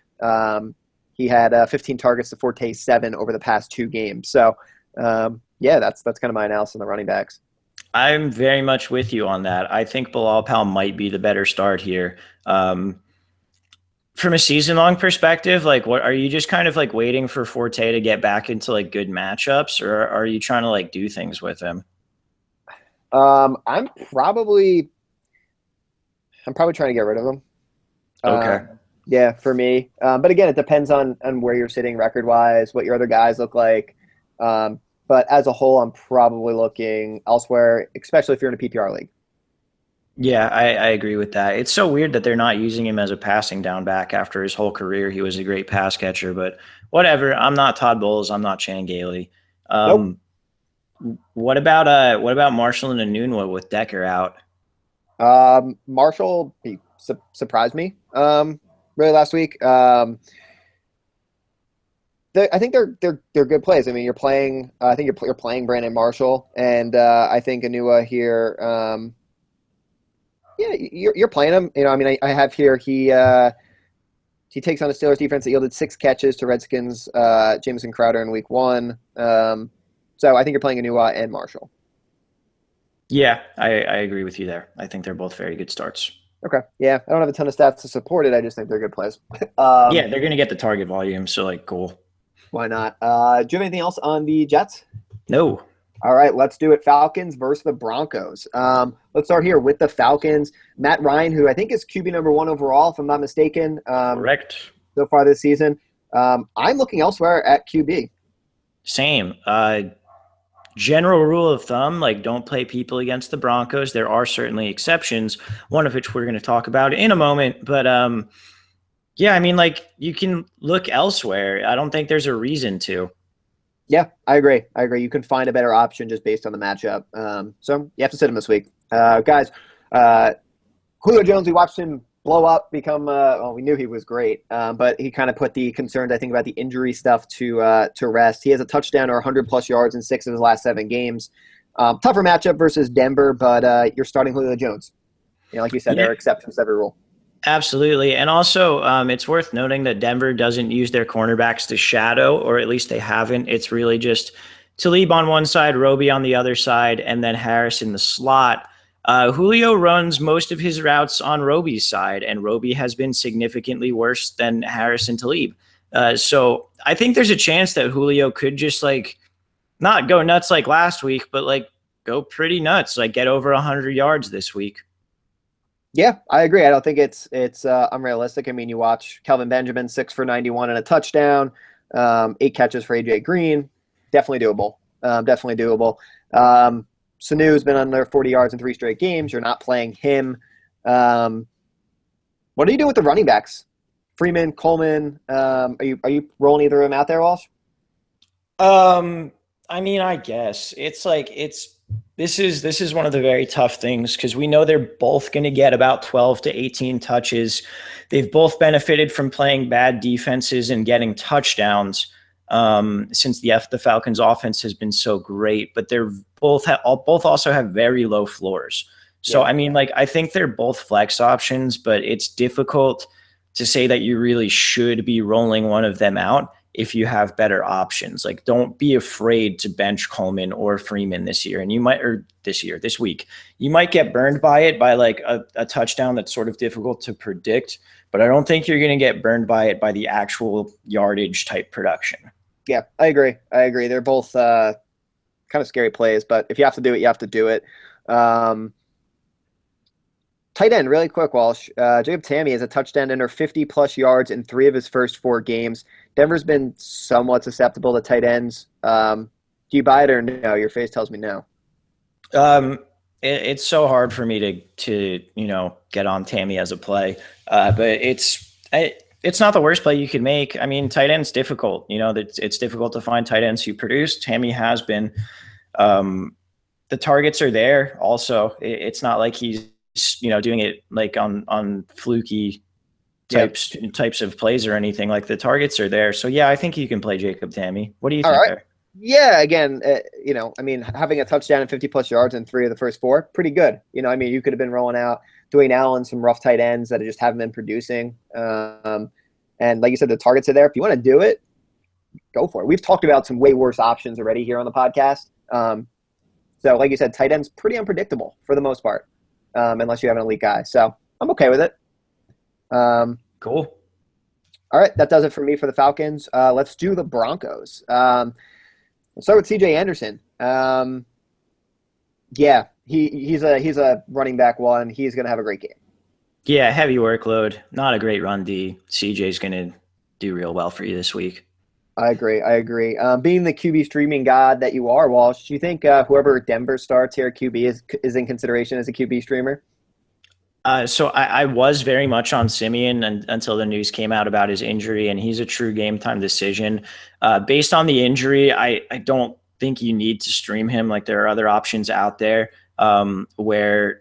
S1: He had 15 targets to Forte's 7 over the past 2 games. So, yeah, that's kind of my analysis on the running backs.
S2: I'm very much with you on that. I think Bilal Powell might be the better start here. From a season-long perspective, like, what are you just kind of like waiting for Forte to get back into like good matchups, or are you trying to like do things with him?
S1: I'm probably trying to get rid of him.
S2: Okay.
S1: Yeah, for me. But again, it depends on where you're sitting record-wise, what your other guys look like. But as a whole, I'm probably looking elsewhere, especially if you're in a PPR league.
S2: Yeah, I agree with that. It's so weird that they're not using him as a passing down back after his whole career. He was a great pass catcher, but whatever. I'm not Todd Bowles. I'm not Chan Gailey.
S1: Nope.
S2: What about Marshall and Anunua with Decker out?
S1: Marshall surprised me really last week. I think they're good plays. I mean, you're playing. I think you're playing Brandon Marshall, and I think Anua here. Yeah, you're playing him. You know, I mean, I have here he takes on a Steelers defense that yielded 6 catches to Redskins Jamison Crowder in Week 1. So I think you're playing Anua and Marshall.
S2: Yeah, I agree with you there. I think they're both very good starts.
S1: Okay. Yeah, I don't have a ton of stats to support it. I just think they're good plays.
S2: Yeah, they're going to get the target volume, so like cool.
S1: Why not? Do you have anything else on the Jets?
S2: No.
S1: All right, let's do it. Falcons versus the Broncos. Let's start here with the Falcons. Matt Ryan, who I think is QB number 1 overall, if I'm not mistaken.
S2: Correct.
S1: So far this season. I'm looking elsewhere at QB.
S2: Same. General rule of thumb, like don't play people against the Broncos. There are certainly exceptions, one of which we're going to talk about in a moment. But yeah, I mean, like you can look elsewhere. I don't think there's a reason to.
S1: Yeah, I agree. You can find a better option just based on the matchup. So you have to sit him this week. Guys, Julio Jones, we watched him blow up, become well, we knew he was great, but he kind of put the concerns, I think, about the injury stuff to rest. He has a touchdown or 100-plus yards in 6 of his last 7 games. Tougher matchup versus Denver, but you're starting Julio Jones. You know, like you said, there are exceptions to every rule.
S2: Absolutely. And also, it's worth noting that Denver doesn't use their cornerbacks to shadow, or at least they haven't. It's really just Talib on one side, Roby on the other side, and then Harris in the slot. Julio runs most of his routes on Roby's side, and Roby has been significantly worse than Harris and Talib. So I think there's a chance that Julio could just like not go nuts like last week, but like go pretty nuts, like get over 100 yards this week.
S1: Yeah, I agree. I don't think it's unrealistic. I mean, you watch Kelvin Benjamin, 6 for 91 and a touchdown, 8 catches for AJ Green. Definitely doable. Definitely doable. Sanu's been under 40 yards in 3 straight games. You're not playing him. What are you doing with the running backs? Freeman, Coleman. Are you rolling either of them out there, Walsh?
S2: I mean, I guess this is one of the very tough things because we know they're both going to get about 12 to 18 touches. They've both benefited from playing bad defenses and getting touchdowns since the Falcons' offense has been so great. But they're both also have very low floors. So yeah. I mean, like I think they're both flex options, but it's difficult to say that you really should be rolling one of them out if you have better options. Like don't be afraid to bench Coleman or Freeman this year. And this week, you might get burned by it by like a touchdown that's sort of difficult to predict, but I don't think you're going to get burned by it by the actual yardage type production.
S1: Yeah, I agree. They're both kind of scary plays, but if you have to do it, you have to do it. Tight end, really quick, Walsh. Jacob Tamme has a touchdown under 50-plus yards in 3 of his first 4 games. Denver's been somewhat susceptible to tight ends. Do you buy it or no? Your face tells me no.
S2: It's so hard for me to get on Tamme as a play, but it's not the worst play you can make. I mean, tight end's difficult. It's difficult to find tight ends who produce. Tamme has been. The targets are there. Also, it's not like he's doing it like on fluky types of plays or anything. Like the targets are there. So yeah, I think you can play Jacob Tamme. What do you think there?
S1: Yeah, again, I mean, having a touchdown and 50-plus yards in 3 of the first 4, pretty good. I mean, you could have been rolling out Dwayne Allen, some rough tight ends that just haven't been producing. And like you said, the targets are there. If you want to do it, go for it. We've talked about some way worse options already here on the podcast. So like you said, tight end's pretty unpredictable for the most part, unless you have an elite guy. So I'm okay with it.
S2: Cool.
S1: All right, that does it for me for the Falcons. Let's do the Broncos. We'll start with C.J. Anderson. Yeah, he's a running back 1. He's going to have a great game.
S2: Yeah, heavy workload. Not a great run D. CJ's going to do real well for you this week.
S1: I agree. Being the QB streaming god that you are, Walsh, do you think whoever Denver starts here at QB is in consideration as a QB streamer?
S2: So I was very much on Simeon until the news came out about his injury, and he's a true game time decision. Based on the injury, I don't think you need to stream him. Like there are other options out there where,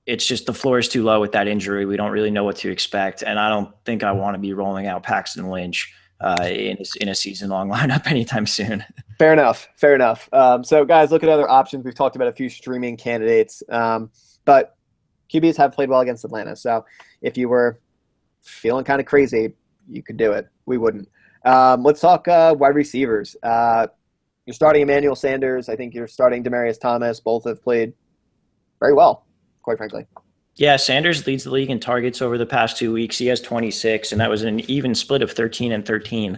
S2: it's just the floor is too low with that injury. We don't really know what to expect, and I don't think I want to be rolling out Paxton Lynch in a season-long lineup anytime soon.
S1: Fair enough. Fair enough. So, guys, look at other options. We've talked about a few streaming candidates, but QBs have played well against Atlanta. So, if you were feeling kind of crazy, you could do it. We wouldn't. Let's talk wide receivers. You're starting Emmanuel Sanders. I think you're starting Demaryius Thomas. Both have played very well, quite frankly.
S2: Yeah, Sanders leads the league in targets over the past 2 weeks. He has 26, and that was an even split of 13 and 13.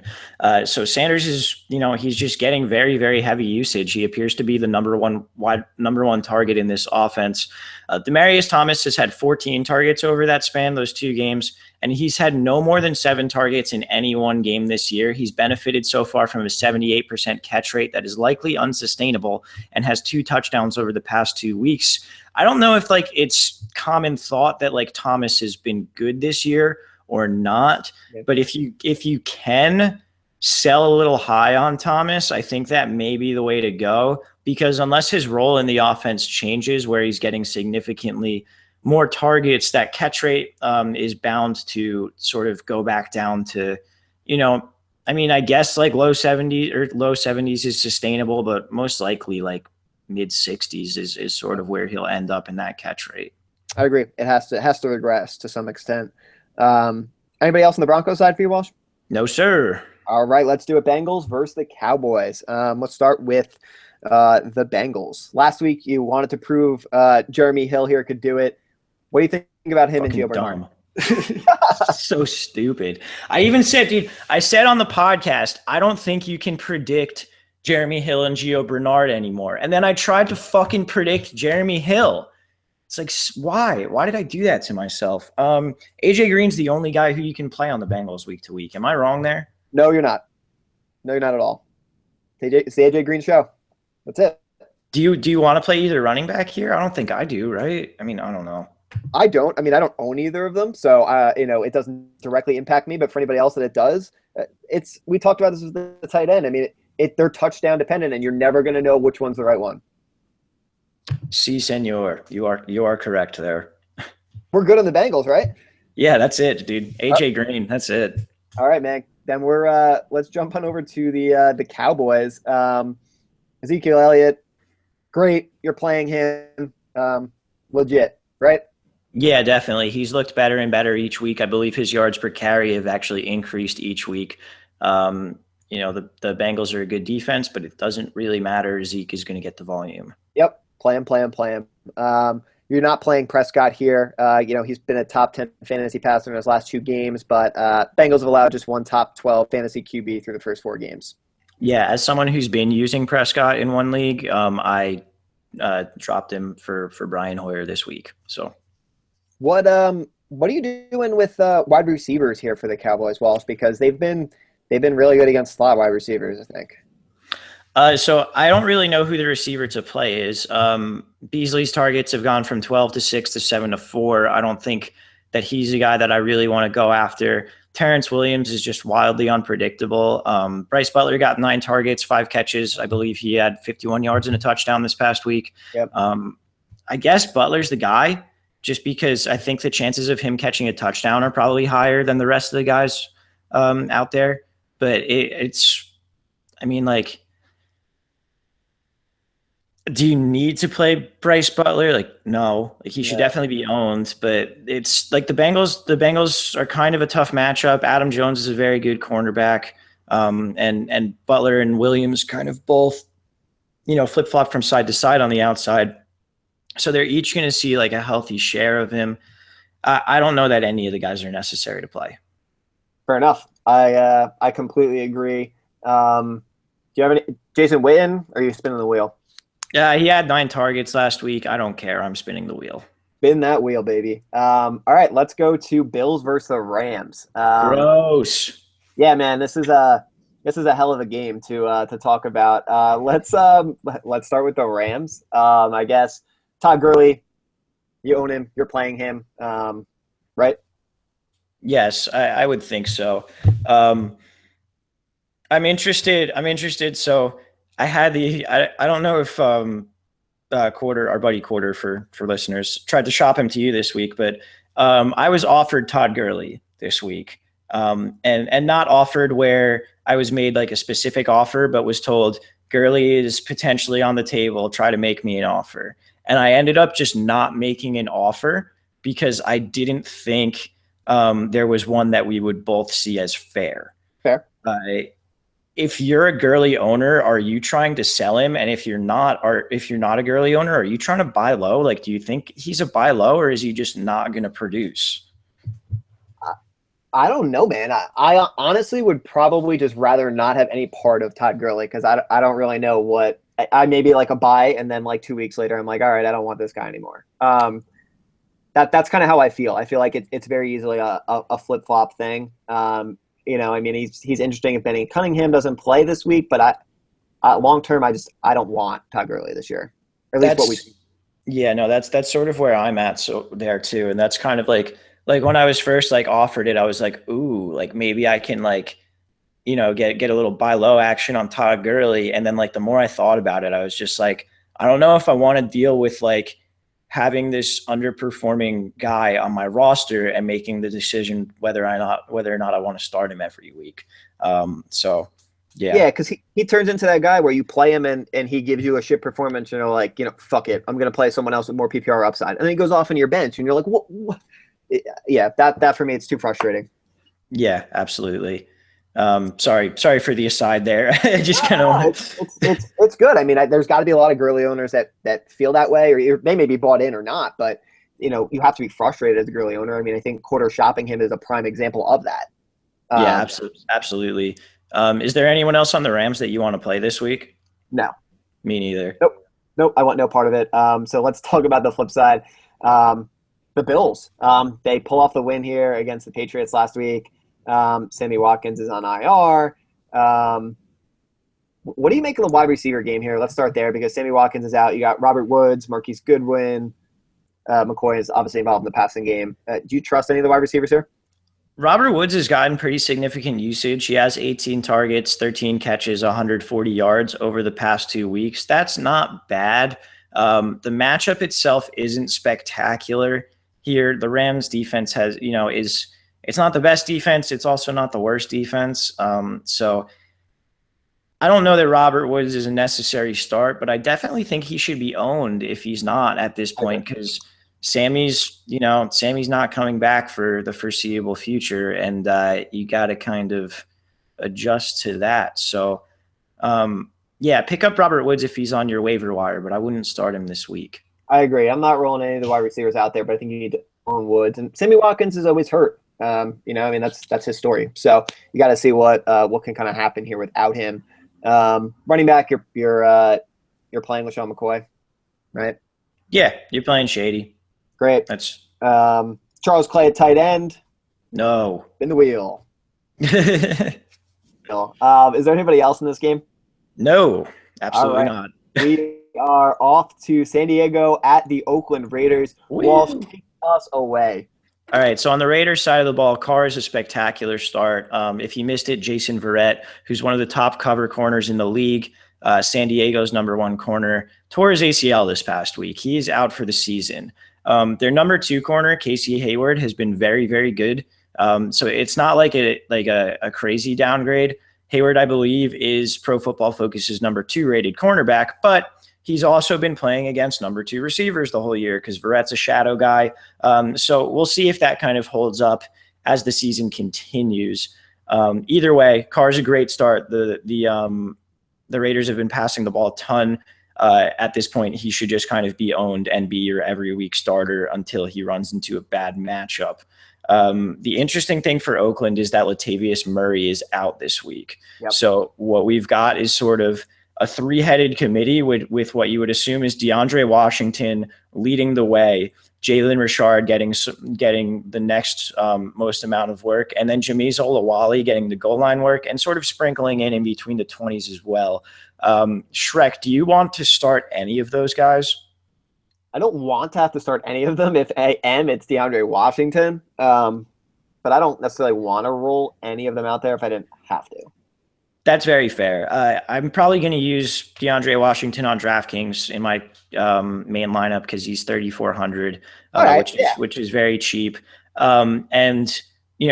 S2: So Sanders is, he's just getting very, very heavy usage. He appears to be the number one target in this offense. Demaryius Thomas has had 14 targets over that span, those 2 games, and he's had no more than 7 targets in any one game this year. He's benefited so far from a 78% catch rate that is likely unsustainable and has 2 touchdowns over the past 2 weeks. I don't know if it's common thought that Thomas has been good this year or not, but if you can sell a little high on Thomas, I think that may be the way to go, because unless his role in the offense changes where he's getting significantly more targets, that catch rate is bound to sort of go back down to, I guess low 70s is sustainable, but most likely mid 60s is sort of where he'll end up in that catch rate.
S1: I agree. It has to regress to some extent. Anybody else on the Broncos side for you, Walsh?
S2: No, sir.
S1: All right, let's do it. Bengals versus the Cowboys. Let's start with the Bengals. Last week, you wanted to prove Jeremy Hill here could do it. What do you think about him and Gio Bernard?
S2: So stupid. I said on the podcast, I don't think you can predict Jeremy Hill and Gio Bernard anymore. And then I tried to fucking predict Jeremy Hill. It's why? Why did I do that to myself? AJ Green's the only guy who you can play on the Bengals week to week. Am I wrong there?
S1: No, you're not. No, you're not at all. It's the AJ Green show. That's it.
S2: Do you want to play either running back here? I don't think I do, right? I don't know.
S1: I don't. I don't own either of them, so it doesn't directly impact me. But for anybody else that it does, we talked about this with the tight end. They're touchdown dependent, and you're never going to know which one's the right one.
S2: Si, senor. You are correct there.
S1: We're good on the Bengals, right?
S2: Yeah, that's it, dude. AJ Green, that's it.
S1: All right, man. Then we're let's jump on over to the Cowboys. Ezekiel Elliott, great. You're playing him, legit, right?
S2: Yeah, definitely. He's looked better and better each week. I believe his yards per carry have actually increased each week. The Bengals are a good defense, but it doesn't really matter. Zeke is going to get the volume.
S1: Yep. Play him. You're not playing Prescott here. He's been a top 10 fantasy passer in his last 2 games, but Bengals have allowed just one top 12 fantasy QB through the first 4 games. Yeah,
S2: as someone who's been using Prescott in one league, I dropped him for Brian Hoyer this week. So,
S1: what are you doing with wide receivers here for the Cowboys, Walsh? Because they've been really good against slot wide receivers, I think.
S2: So I don't really know who the receiver to play is. Beasley's targets have gone from 12 to 6 to 7 to 4. I don't think that he's a guy that I really want to go after. Terrence Williams is just wildly unpredictable. Bryce Butler got 9 targets, 5 catches. I believe he had 51 yards and a touchdown this past week.
S1: Yep.
S2: I guess Butler's the guy, just because I think the chances of him catching a touchdown are probably higher than the rest of the guys out there. But do you need to play Bryce Butler? No. He should definitely be owned, but it's the Bengals are kind of a tough matchup. Adam Jones is a very good cornerback. And Butler and Williams kind of both, flip-flop from side to side on the outside. So they're each going to see a healthy share of him. I don't know that any of the guys are necessary to play.
S1: Fair enough. I completely agree. Do you have any Jason Witten? Or are you spinning the wheel?
S2: Yeah, he had 9 targets last week. I don't care. I'm spinning the wheel.
S1: Spin that wheel, baby. All right, let's go to Bills versus the Rams.
S2: Gross.
S1: Yeah, man, this is a hell of a game to talk about. Let's start with the Rams. I guess Todd Gurley, you own him. You're playing him, right?
S2: Yes, I would think so. I'm interested. So I had I don't know if our buddy Quarter for listeners tried to shop him to you this week, but I was offered Todd Gurley this week. and not offered where I was made like a specific offer, but was told Gurley is potentially on the table. Try to make me an offer, and I ended up just not making an offer because I didn't think there was one that we would both see as fair.
S1: Fair.
S2: If you're a Gurley owner, are you trying to sell him? And if you're not a Gurley owner, are you trying to buy low? Like, do you think he's a buy low, or is he just not going to produce?
S1: I don't know, man. I honestly would probably just rather not have any part of Todd Gurley because I don't really know what I maybe like a buy, and then like 2 weeks later I'm like, all right, I don't want this guy anymore. That's kind of how I feel. I feel like it's very easily a flip flop thing. I mean, he's interesting if Benny Cunningham doesn't play this week, but long term I don't want Todd Gurley this year, or at least what we.
S2: Yeah, no, that's sort of where I'm at. So there too, and that's kind of like when I was first like offered it, I was like, ooh, like maybe I can like, get a little buy low action on Todd Gurley. And then like the more I thought about it, I was just like, I don't know if I want to deal with like having this underperforming guy on my roster and making the decision whether or not I want to start him every week. So yeah.
S1: Yeah, because he turns into that guy where you play him and he gives you a shit performance, and you're like, fuck it, I'm gonna play someone else with more PPR upside. And then he goes off in your bench and you're like, what? Yeah, that for me, it's too frustrating.
S2: Yeah, absolutely. Sorry for the aside there. I just kind of
S1: it's good. I mean, there's got to be a lot of Gurley owners that feel that way, or they may be bought in or not, but you have to be frustrated as a Gurley owner. I mean, I think quarter shopping him is a prime example of that.
S2: Yeah, absolutely. Is there anyone else on the Rams that you want to play this week?
S1: No.
S2: Me neither.
S1: Nope. I want no part of it. So let's talk about the flip side. The Bills. They pull off the win here against the Patriots last week. Sammy Watkins is on IR. What do you make of the wide receiver game here? Let's start there because Sammy Watkins is out. You got Robert Woods, Marquise Goodwin. McCoy is obviously involved in the passing game. Do you trust any of the wide receivers here?
S2: Robert Woods has gotten pretty significant usage. He has 18 targets, 13 catches, 140 yards over the past 2 weeks. That's not bad. The matchup itself isn't spectacular here. The Rams defense it's not the best defense. It's also not the worst defense. So I don't know that Robert Woods is a necessary start, but I definitely think he should be owned if he's not at this point, because Sammy's not coming back for the foreseeable future, and you got to kind of adjust to that. So, pick up Robert Woods if he's on your waiver wire, but I wouldn't start him this week.
S1: I agree. I'm not rolling any of the wide receivers out there, but I think you need to own Woods. And Sammy Watkins is always hurt. That's his story. So you got to see what can kind of happen here without him. Running back, you're playing with Sean McCoy, right?
S2: Yeah, you're playing Shady.
S1: Great.
S2: That's
S1: Charles Clay at tight end.
S2: No.
S1: In the wheel. No. Is there anybody else in this game?
S2: No, absolutely not.
S1: We are off to San Diego at the Oakland Raiders. Walsh, take us away.
S2: All right, so on the Raiders side of the ball, Carr is a spectacular start. If you missed it, Jason Verrett, who's one of the top cover corners in the league, San Diego's #1 corner, tore his ACL this past week. He is out for the season. Their #2 corner, Casey Hayward, has been very, very good. So it's not like a crazy downgrade. Hayward, I believe, is Pro Football Focus's #2 rated cornerback, but he's also been playing against #2 receivers the whole year because Verrett's a shadow guy. So we'll see if that kind of holds up as the season continues. Either way, Carr's a great start. The Raiders have been passing the ball a ton. At this point, he should just kind of be owned and be your every week starter until he runs into a bad matchup. The interesting thing for Oakland is that Latavius Murray is out this week. Yep. So what we've got is sort of a three-headed committee with what you would assume is DeAndre Washington leading the way, Jalen Richard getting the next most amount of work, and then Jameez Olawale getting the goal line work and sort of sprinkling in between the 20s as well. Shrek, do you want to start any of those guys?
S1: I don't want to have to start any of them if it's DeAndre Washington, but I don't necessarily want to roll any of them out there if I didn't have to.
S2: That's very fair. I'm probably going to use DeAndre Washington on DraftKings in my main lineup because he's 3,400, which is very cheap. And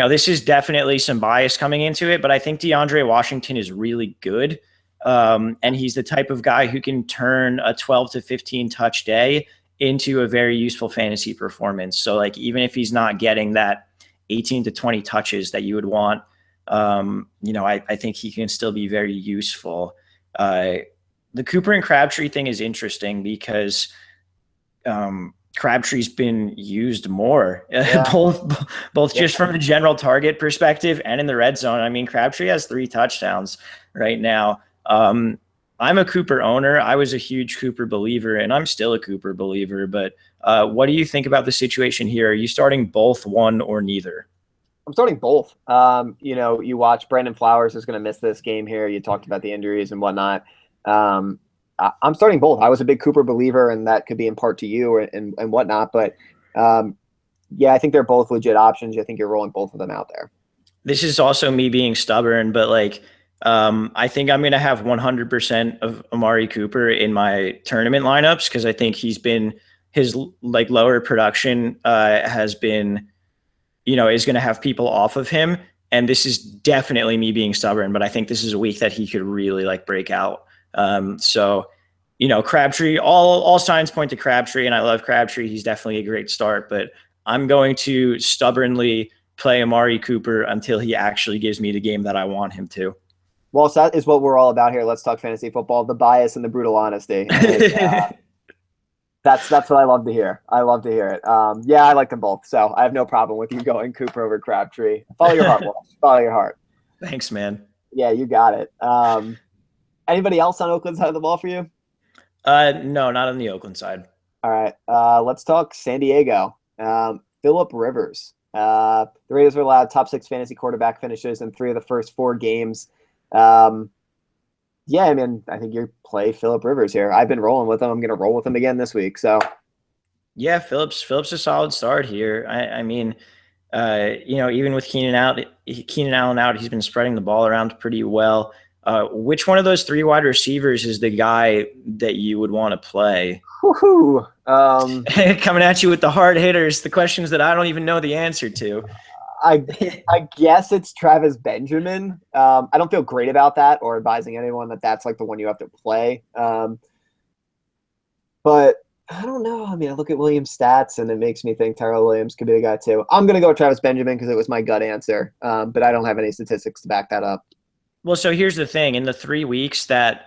S2: this is definitely some bias coming into it, but I think DeAndre Washington is really good. And he's the type of guy who can turn a 12 to 15 touch day into a very useful fantasy performance. So like, even if he's not getting that 18 to 20 touches that you would want, I think he can still be very useful. The Cooper and Crabtree thing is interesting because Crabtree's been used more, both just from a general target perspective and in the red zone. I mean, Crabtree has 3 touchdowns right now. I'm a Cooper owner. I was a huge Cooper believer, and I'm still a Cooper believer. But what do you think about the situation here? Are you starting both, one, or neither?
S1: I'm starting both. You watch Brandon Flowers is going to miss this game here. You talked about the injuries and whatnot. I'm starting both. I was a big Cooper believer, and that could be in part to you and whatnot. But I think they're both legit options. I think you're rolling both of them out there.
S2: This is also me being stubborn, but like, I think I'm going to have 100% of Amari Cooper in my tournament lineups because I think his like lower production has been, is going to have people off of him. And this is definitely me being stubborn, but I think this is a week that he could really like break out. Crabtree, all signs point to Crabtree, and I love Crabtree. He's definitely a great start, but I'm going to stubbornly play Amari Cooper until he actually gives me the game that I want him to.
S1: Well, so that is what we're all about here. Let's talk fantasy football, the bias and the brutal honesty. And, that's what I love to hear. I love to hear it. I like them both, so I have no problem with you going Cooper over Crabtree. Follow your heart, Walsh. Follow your heart.
S2: Thanks, man.
S1: Yeah, you got it. Anybody else on Oakland's side of the ball for you?
S2: No, not on the Oakland side.
S1: All right. Let's talk San Diego. Phillip Rivers. The Raiders were allowed top 6 fantasy quarterback finishes in 3 of the first 4 games. I think you play Phillip Rivers here. I've been rolling with him. I'm going to roll with him again this week. So,
S2: yeah, Phillips a solid start here. Even with Keenan Allen out, he's been spreading the ball around pretty well. Which one of those 3 wide receivers is the guy that you would want to play? Coming at you with the hard hitters, the questions that I don't even know the answer to.
S1: I guess it's Travis Benjamin. I don't feel great about that or advising anyone that that's like the one you have to play. But I don't know. I mean, I look at Williams' stats and it makes me think Tyrell Williams could be the guy too. I'm going to go with Travis Benjamin because it was my gut answer. But I don't have any statistics to back that up.
S2: Well, so here's the thing. In the 3 weeks that,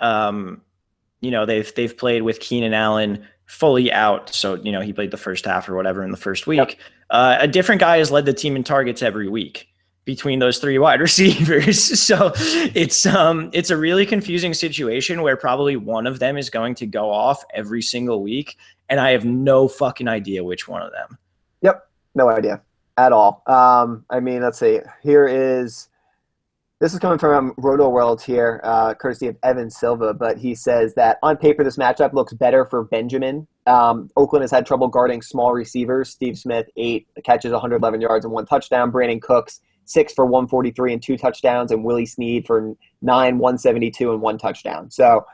S2: they've played with Keenan Allen fully out. So, he played the first half or whatever in the first week. Yep. A different guy has led the team in targets every week between those 3 wide receivers. So it's a really confusing situation where probably one of them is going to go off every single week. And I have no fucking idea which one of them.
S1: Yep. No idea at all. Let's see. This is coming from Roto World here, courtesy of Evan Silva, but he says that on paper, this matchup looks better for Benjamin. Oakland has had trouble guarding small receivers. Steve Smith, 8 catches, 111 yards and 1 touchdown. Brandon Cooks, 6 for 143 and 2 touchdowns. And Willie Snead for 9, 172 and 1 touchdown. So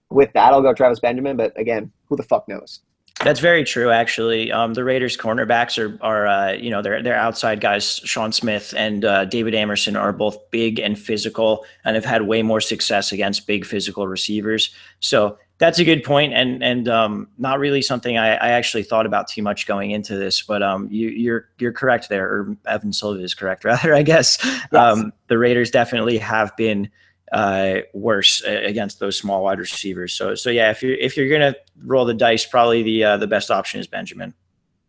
S1: with that, I'll go Travis Benjamin. But again, who the fuck knows?
S2: That's very true, actually. The Raiders' cornerbacks are their outside guys. Sean Smith and David Amerson are both big and physical, and have had way more success against big physical receivers. So that's a good point, and not really something I actually thought about too much going into this. But you're correct there, or Evan Silva is correct, rather, I guess. Yes. The Raiders definitely have been worse against those small wide receivers. So yeah, if you're gonna roll the dice, probably the best option is Benjamin.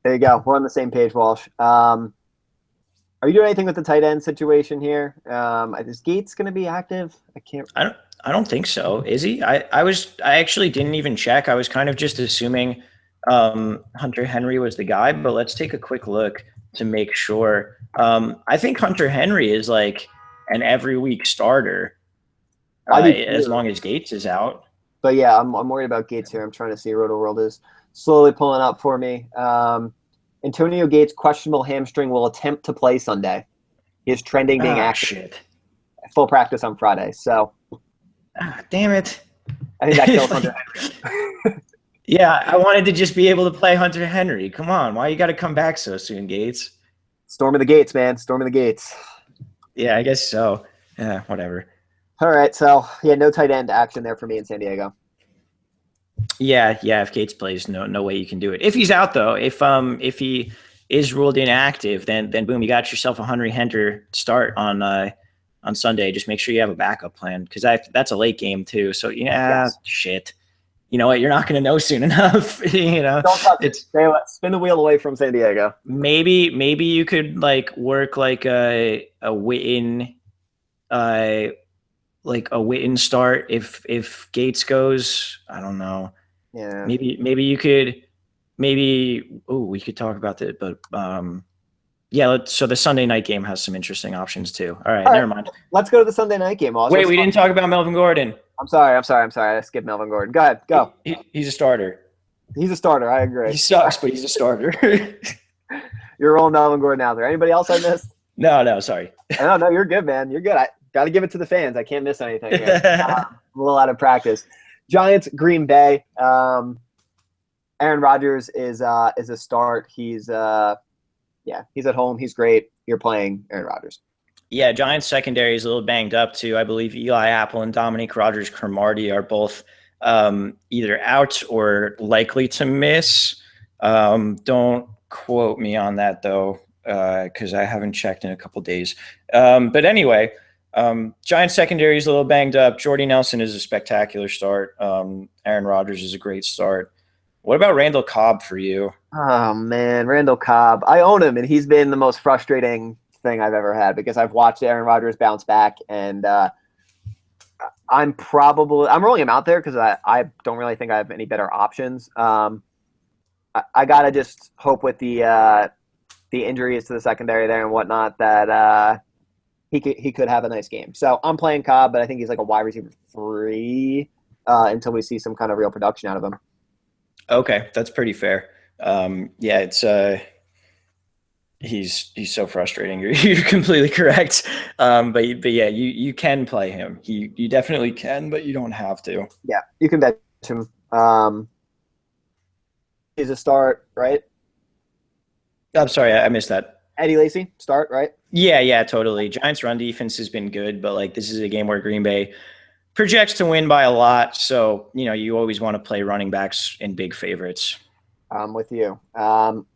S1: There you go. We're on the same page, Walsh. Are you doing anything with the tight end situation here? Is Gates going to be active?
S2: I don't think so. Is he? I actually didn't even check. I was kind of just assuming Hunter Henry was the guy, but let's take a quick look to make sure. I think Hunter Henry is like an every week starter. As long as Gates is out.
S1: But yeah, I'm worried about Gates here. I'm trying to see. Roto World is slowly pulling up for me. Antonio Gates, questionable hamstring, will attempt to play Sunday. He is trending being active.
S2: Shit.
S1: Full practice on Friday. So,
S2: damn it.
S1: I think that kills Hunter Henry.
S2: Yeah, I wanted to just be able to play Hunter Henry. Come on, why you got to come back so soon, Gates?
S1: Storm of the gates, man. Storm of the gates.
S2: Yeah, I guess so. Yeah, whatever.
S1: All right, so yeah, no tight end action there for me in San Diego.
S2: Yeah, yeah. If Gates plays, no way you can do it. If he's out though, if he is ruled inactive, then boom, you got yourself a Henry Hunter start on Sunday. Just make sure you have a backup plan because that's a late game too. So yeah,
S1: Yes.
S2: shit. You know what? You're not going to know soon enough.
S1: Don't touch it. Stay away. Spin the wheel away from San Diego.
S2: Maybe you could like work like a Witten like a Witten start if Gates goes. I don't know.
S1: Yeah.
S2: Maybe you could we could talk about that, but yeah. So the Sunday night game has some interesting options too. All right, never mind.
S1: Let's go to the Sunday night game. Also,
S2: wait, we didn't talk about Melvin Gordon.
S1: I'm sorry. I skipped Melvin Gordon. Go ahead. Go.
S2: He's a starter.
S1: He's a starter. I agree.
S2: He sucks, but he's a starter.
S1: You're rolling Melvin Gordon out there. Anybody else I missed?
S2: No, sorry.
S1: No, you're good, man. You're good. I got to give it to the fans. I can't miss anything here. I'm a little out of practice. Giants, Green Bay. Aaron Rodgers is a start. He's he's at home. He's great. You're playing Aaron Rodgers.
S2: Yeah, Giants secondary is a little banged up too. I believe Eli Apple and Dominic Rodgers-Cromartie are both either out or likely to miss. Don't quote me on that though, because I haven't checked in a couple days. But anyway, Giants secondary is a little banged up. Jordy Nelson is a spectacular start. Aaron Rodgers is a great start. What about Randall Cobb for you?
S1: Oh man, Randall Cobb. I own him, and he's been the most frustrating thing I've ever had because I've watched Aaron Rodgers bounce back, and I'm rolling him out there because I don't really think I have any better options. I gotta just hope with the injuries to the secondary there and whatnot that he could have a nice game. So I'm playing Cobb, but I think he's like a wide receiver 3 until we see some kind of real production out of him.
S2: Okay, that's pretty fair. Yeah, it's he's so frustrating. You're completely correct. But yeah, you can play him. You definitely can, but you don't have to.
S1: Yeah, you can bet him. He's a start, right?
S2: I'm sorry, I missed that.
S1: Eddie Lacy, start, right?
S2: Yeah, totally. Giants' run defense has been good, but like this is a game where Green Bay projects to win by a lot. So, you always want to play running backs in big favorites.
S1: I'm with you. Who else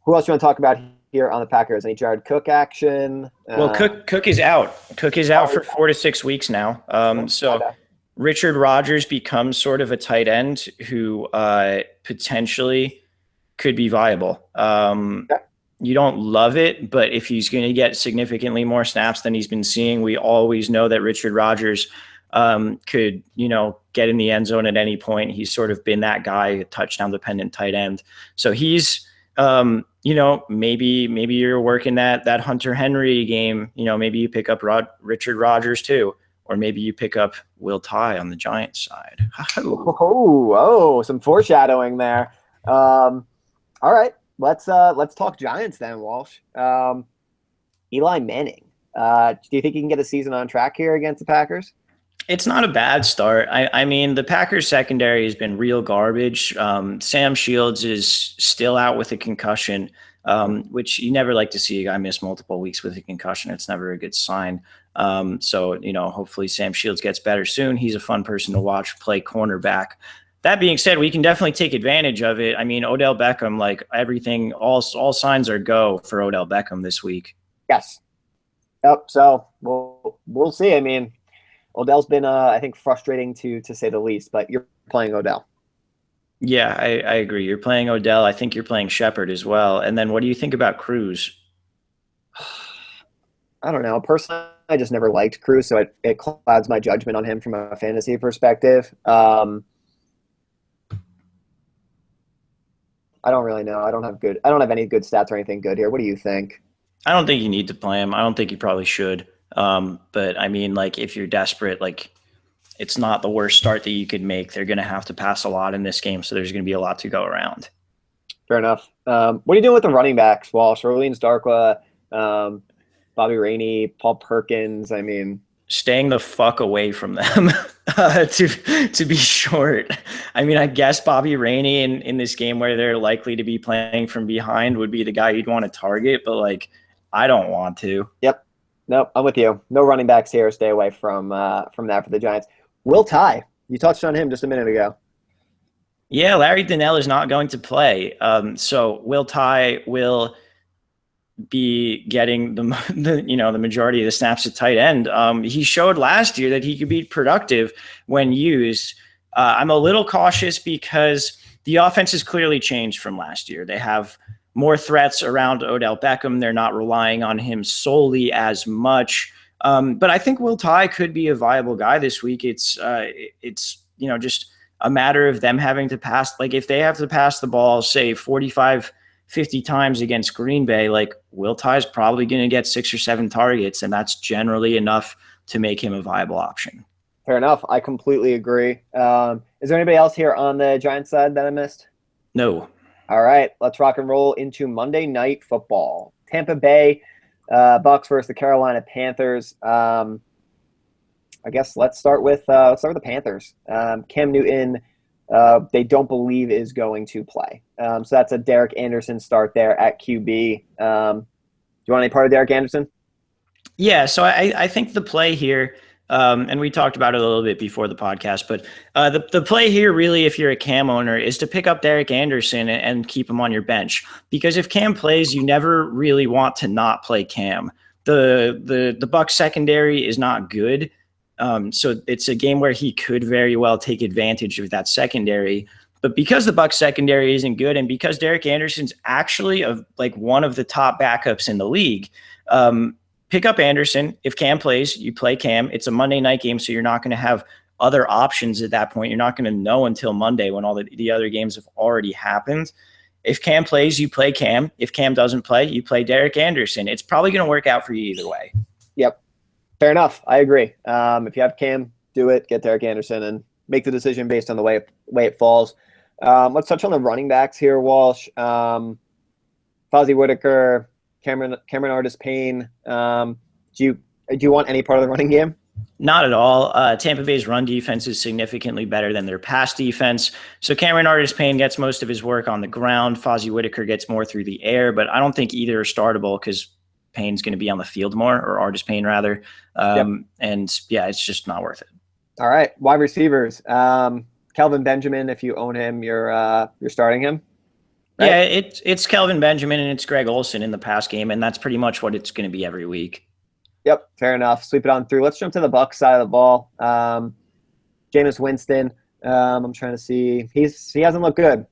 S1: do you want to talk about here on the Packers? Any Jared Cook action?
S2: Well, Cook is out. Cook is out for 4 to 6 weeks now. So Richard Rodgers becomes sort of a tight end who potentially could be viable. You don't love it, but if he's going to get significantly more snaps than he's been seeing, we always know that Richard Rodgers could, get in the end zone at any point. He's sort of been that guy, a touchdown dependent tight end. So he's, maybe you're working that Hunter Henry game. Maybe you pick up Richard Rodgers too, or maybe you pick up Will Tye on the Giants side.
S1: Some foreshadowing there. All right, let's talk Giants then, Walsh. Eli Manning. Do you think he can get a season on track here against the Packers?
S2: It's not a bad start. I mean, the Packers secondary has been real garbage. Sam Shields is still out with a concussion, which you never like to see a guy miss multiple weeks with a concussion. It's never a good sign. So, hopefully Sam Shields gets better soon. He's a fun person to watch play cornerback. That being said, we can definitely take advantage of it. I mean, Odell Beckham, like everything, all signs are go for Odell Beckham this week.
S1: Yes. Yep. So we'll see. I mean, Odell's been, I think, frustrating to say the least, but you're playing Odell.
S2: Yeah, I agree. You're playing Odell. I think you're playing Shepard as well. And then what do you think about Cruz?
S1: I don't know. Personally, I just never liked Cruz, so it clouds my judgment on him from a fantasy perspective. I don't really know. I don't have any good stats or anything good here. What do you think?
S2: I don't think you need to play him. I don't think you probably should. But I mean, like if you're desperate, like it's not the worst start that you could make. They're going to have to pass a lot in this game, so there's going to be a lot to go around.
S1: Fair enough. What are you doing with the running backs, Walsh? Orleans Darkwa, Bobby Rainey, Paul Perkins. I mean,
S2: staying the fuck away from them to be short. I mean, I guess Bobby Rainey in this game where they're likely to be playing from behind would be the guy you'd want to target, but like I don't want to.
S1: Yep. Nope, I'm with you. No running backs here. Stay away from that for the Giants. Will Tye, you touched on him just a minute ago.
S2: Yeah, Larry Donnell is not going to play. So Will Tye will be getting the majority of the snaps at tight end. He showed last year that he could be productive when used. I'm a little cautious because the offense has clearly changed from last year. They have more threats around Odell Beckham. They're not relying on him solely as much. But I think Will Tye could be a viable guy this week. It's just a matter of them having to pass. Like if they have to pass the ball, say 45, 50 times against Green Bay, like Will Tye's probably going to get 6 or 7 targets, and that's generally enough to make him a viable option.
S1: Fair enough. I completely agree. Is there anybody else here on the Giants side that I missed?
S2: No.
S1: All right, let's rock and roll into Monday Night Football. Tampa Bay Bucks versus the Carolina Panthers. I guess let's start with the Panthers. Cam Newton, they don't believe is going to play. So that's a Derek Anderson start there at QB. Do you want any part of Derek Anderson?
S2: Yeah, so I think the play here, and we talked about it a little bit before the podcast, but the play here really, if you're a Cam owner, is to pick up Derek Anderson and keep him on your bench. Because if Cam plays, you never really want to not play Cam. The Bucs secondary is not good. So it's a game where he could very well take advantage of that secondary. But because the Bucs secondary isn't good, and because Derek Anderson's actually one of the top backups in the league, pick up Anderson. If Cam plays, you play Cam. It's a Monday night game, so you're not going to have other options at that point. You're not going to know until Monday when all the other games have already happened. If Cam plays, you play Cam. If Cam doesn't play, you play Derek Anderson. It's probably going to work out for you either way.
S1: Yep. Fair enough. I agree. If you have Cam, do it. Get Derek Anderson and make the decision based on the way it falls. Let's touch on the running backs here, Walsh. Fozzie Whitaker, Cameron Artis-Payne. Do you want any part of the running game?
S2: Not at all. Tampa Bay's run defense is significantly better than their pass defense. So Cameron Artis-Payne gets most of his work on the ground. Fozzie Whitaker gets more through the air, but I don't think either are startable because Payne's going to be on the field more, or Artis-Payne rather. And yeah, it's just not worth it.
S1: All right. Wide receivers. Kelvin Benjamin, if you own him, you're starting him.
S2: Right? Yeah, it's Kelvin Benjamin and it's Greg Olsen in the pass game, and that's pretty much what it's going to be every week.
S1: Yep, fair enough. Sweep it on through. Let's jump to the Bucs side of the ball. Jameis Winston. I'm trying to see. He hasn't looked good.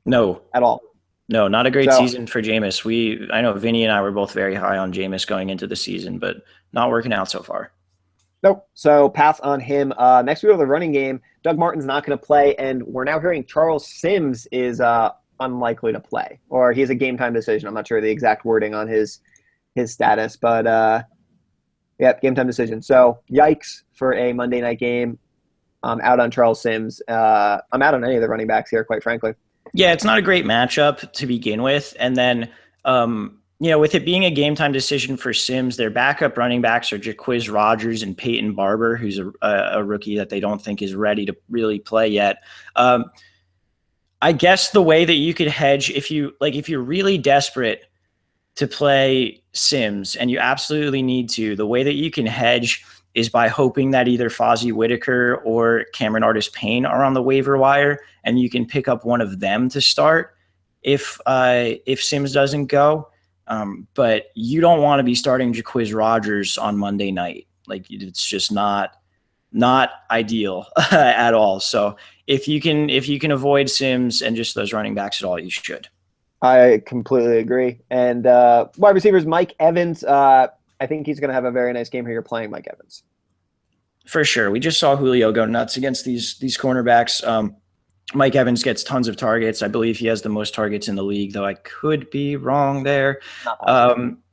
S2: No.
S1: At all.
S2: No, not a great season for Jameis. I know Vinny and I were both very high on Jameis going into the season, but not working out so far.
S1: Nope. So pass on him. Next we go to the running game. Doug Martin's not going to play, and we're now hearing Charles Sims is unlikely to play, or he has a game time decision. I'm not sure the exact wording on his status, but yeah, game time decision. So yikes for a Monday night game. I'm out on Charles Sims. I'm out on any of the running backs here, quite frankly.
S2: Yeah, it's not a great matchup to begin with, and then with it being a game time decision for Sims, their backup running backs are Jacquizz Rodgers and Peyton Barber, who's a rookie that they don't think is ready to really play yet. I guess the way that you could hedge, if you're really desperate to play Sims and you absolutely need to, the way that you can hedge is by hoping that either Fozzie Whitaker or Cameron Artis-Payne are on the waiver wire, and you can pick up one of them to start if Sims doesn't go. But you don't want to be starting Jacquizz Rodgers on Monday night. Like, it's just not ideal at all. So if you can avoid Sims and just those running backs at all, you should.
S1: I completely agree. And wide receivers, Mike Evans. I think he's going to have a very nice game here. You're playing Mike Evans.
S2: For sure. We just saw Julio go nuts against these cornerbacks. Mike Evans gets tons of targets. I believe he has the most targets in the league, though I could be wrong there.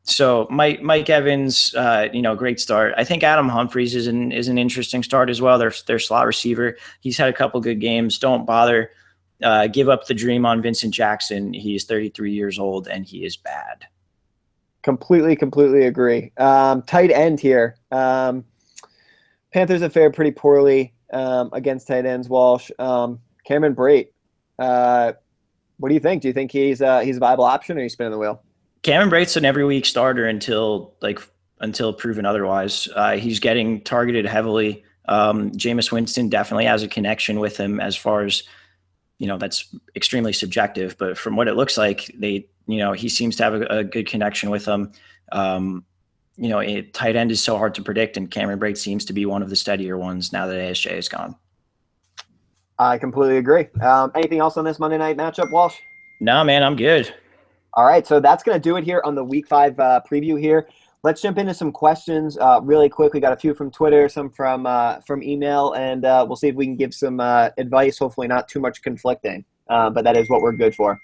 S2: So Mike Evans, great start. I think Adam Humphries is an interesting start as well. Their slot receiver. He's had a couple good games. Don't bother. Give up the dream on Vincent Jackson. He's 33 years old and he is bad.
S1: Completely agree. Tight end here. Panthers have fared pretty poorly against tight ends, Walsh. Cameron Brate. What do you think? Do you think he's a viable option, or are you spinning the wheel?
S2: Cameron Brate's an every week starter until proven otherwise. He's getting targeted heavily. Jameis Winston definitely has a connection with him as far as, that's extremely subjective, but from what it looks like, he seems to have a good connection with them. Tight end is so hard to predict, and Cameron Brate seems to be one of the steadier ones now that ASJ is gone.
S1: I completely agree. Anything else on this Monday night matchup, Walsh?
S2: No, man, I'm good.
S1: All right, so that's going to do it here on the Week 5 preview here. Let's jump into some questions really quick. We got a few from Twitter, some from email, and we'll see if we can give some advice, hopefully not too much conflicting, but that is what we're good for.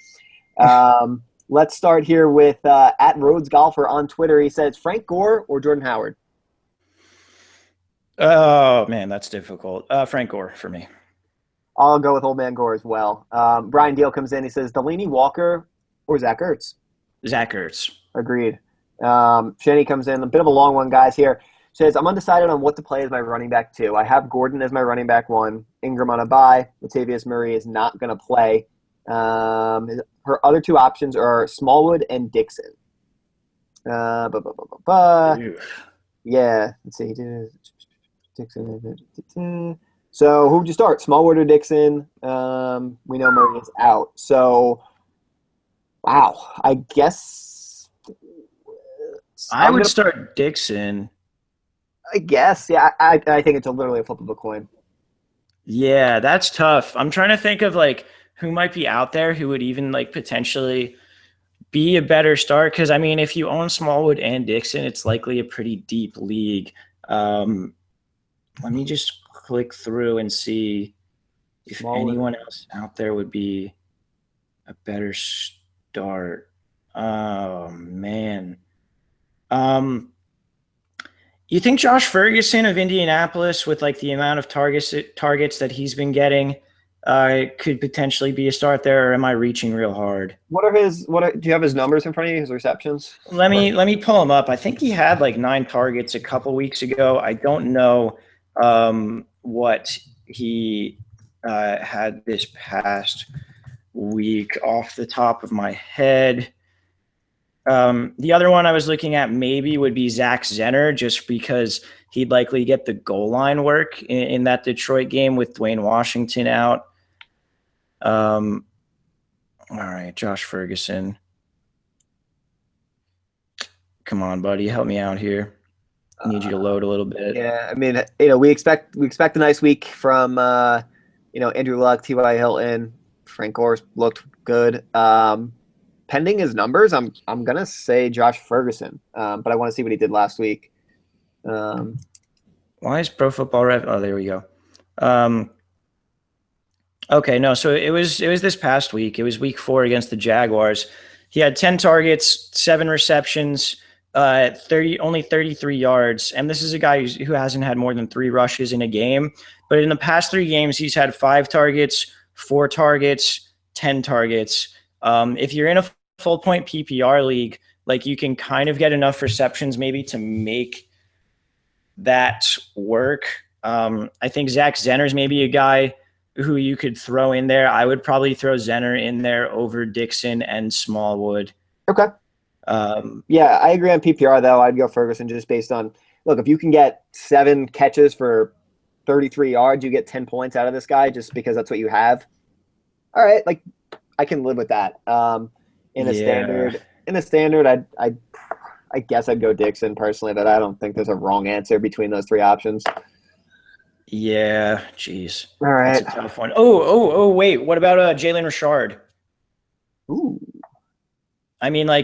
S1: Let's start here with at Rhodes Golfer on Twitter. He says, Frank Gore or Jordan Howard?
S2: Oh, man, that's difficult. Frank Gore for me.
S1: I'll go with Old Man Gore as well. Brian Deal comes in. He says, Delaney Walker or Zach Ertz?
S2: Zach Ertz.
S1: Agreed. Shanny comes in. A bit of a long one, guys, here. Says, I'm undecided on what to play as my running back 2. I have Gordon as my running back 1. Ingram on a bye. Latavius Murray is not going to play. Her other 2 options are Smallwood and Dixon. Yeah, let's see. Dixon. So who would you start, Smallwood or Dixon? We know Murray is out. So, wow, I guess
S2: I would start Dixon.
S1: I guess, yeah. I think it's literally a flip of a coin.
S2: Yeah, that's tough. I'm trying to think of who might be out there who would even potentially be a better start. Because if you own Smallwood and Dixon, it's likely a pretty deep league. Let me just click through and see if anyone else out there would be a better start. Oh man. You think Josh Ferguson of Indianapolis, with the amount of targets that he's been getting, could potentially be a start there, or am I reaching real hard?
S1: Do you have his numbers in front of you, his receptions?
S2: Let me pull him up. I think he had 9 targets a couple weeks ago. I don't know what he had this past week off the top of my head. The other one I was looking at maybe would be Zach Zenner, just because he'd likely get the goal line work in that Detroit game with Dwayne Washington out. All right, Josh Ferguson. Come on, buddy, help me out here. I need you to load a little bit.
S1: Yeah, we expect a nice week from Andrew Luck, T.Y. Hilton, Frank Gore looked good. Pending his numbers, I'm gonna say Josh Ferguson, but I want to see what he did last week.
S2: Why is Pro Football Rev? Oh, there we go. Okay, no. So it was this past week. It was week 4 against the Jaguars. He had 10 targets, 7 receptions, only 33 yards. And this is a guy who hasn't had more than 3 rushes in a game. But in the past 3 games, he's had 5 targets, 4 targets, 10 targets. If you're in a full point PPR league, you can kind of get enough receptions maybe to make that work. I think Zach Zenner's maybe a guy who you could throw in there. I would probably throw Zenner in there over Dixon and Smallwood.
S1: Okay. Yeah, I agree on PPR, though. I'd go Ferguson just based on, look, if you can get 7 catches for 33 yards, you get 10 points out of this guy just because that's what you have. All right, I can live with that. In a standard, I guess I'd go Dixon personally, but I don't think there's a wrong answer between those 3 options.
S2: Yeah, jeez.
S1: All right.
S2: That's a tough one. Oh, wait. What about Jalen Richard?
S1: Ooh.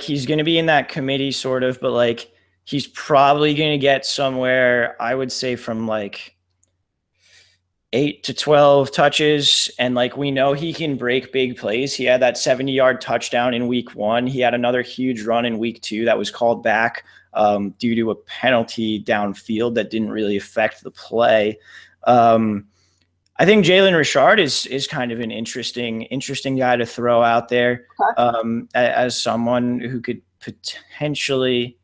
S2: He's going to be in that committee sort of, but he's probably going to get somewhere, I would say, from 8 to 12 touches. And we know he can break big plays. He had that 70-yard touchdown in week 1. He had another huge run in week 2 that was called back due to a penalty downfield that didn't really affect the play. I think Jalen Richard is kind of an interesting guy to throw out there as someone who could potentially.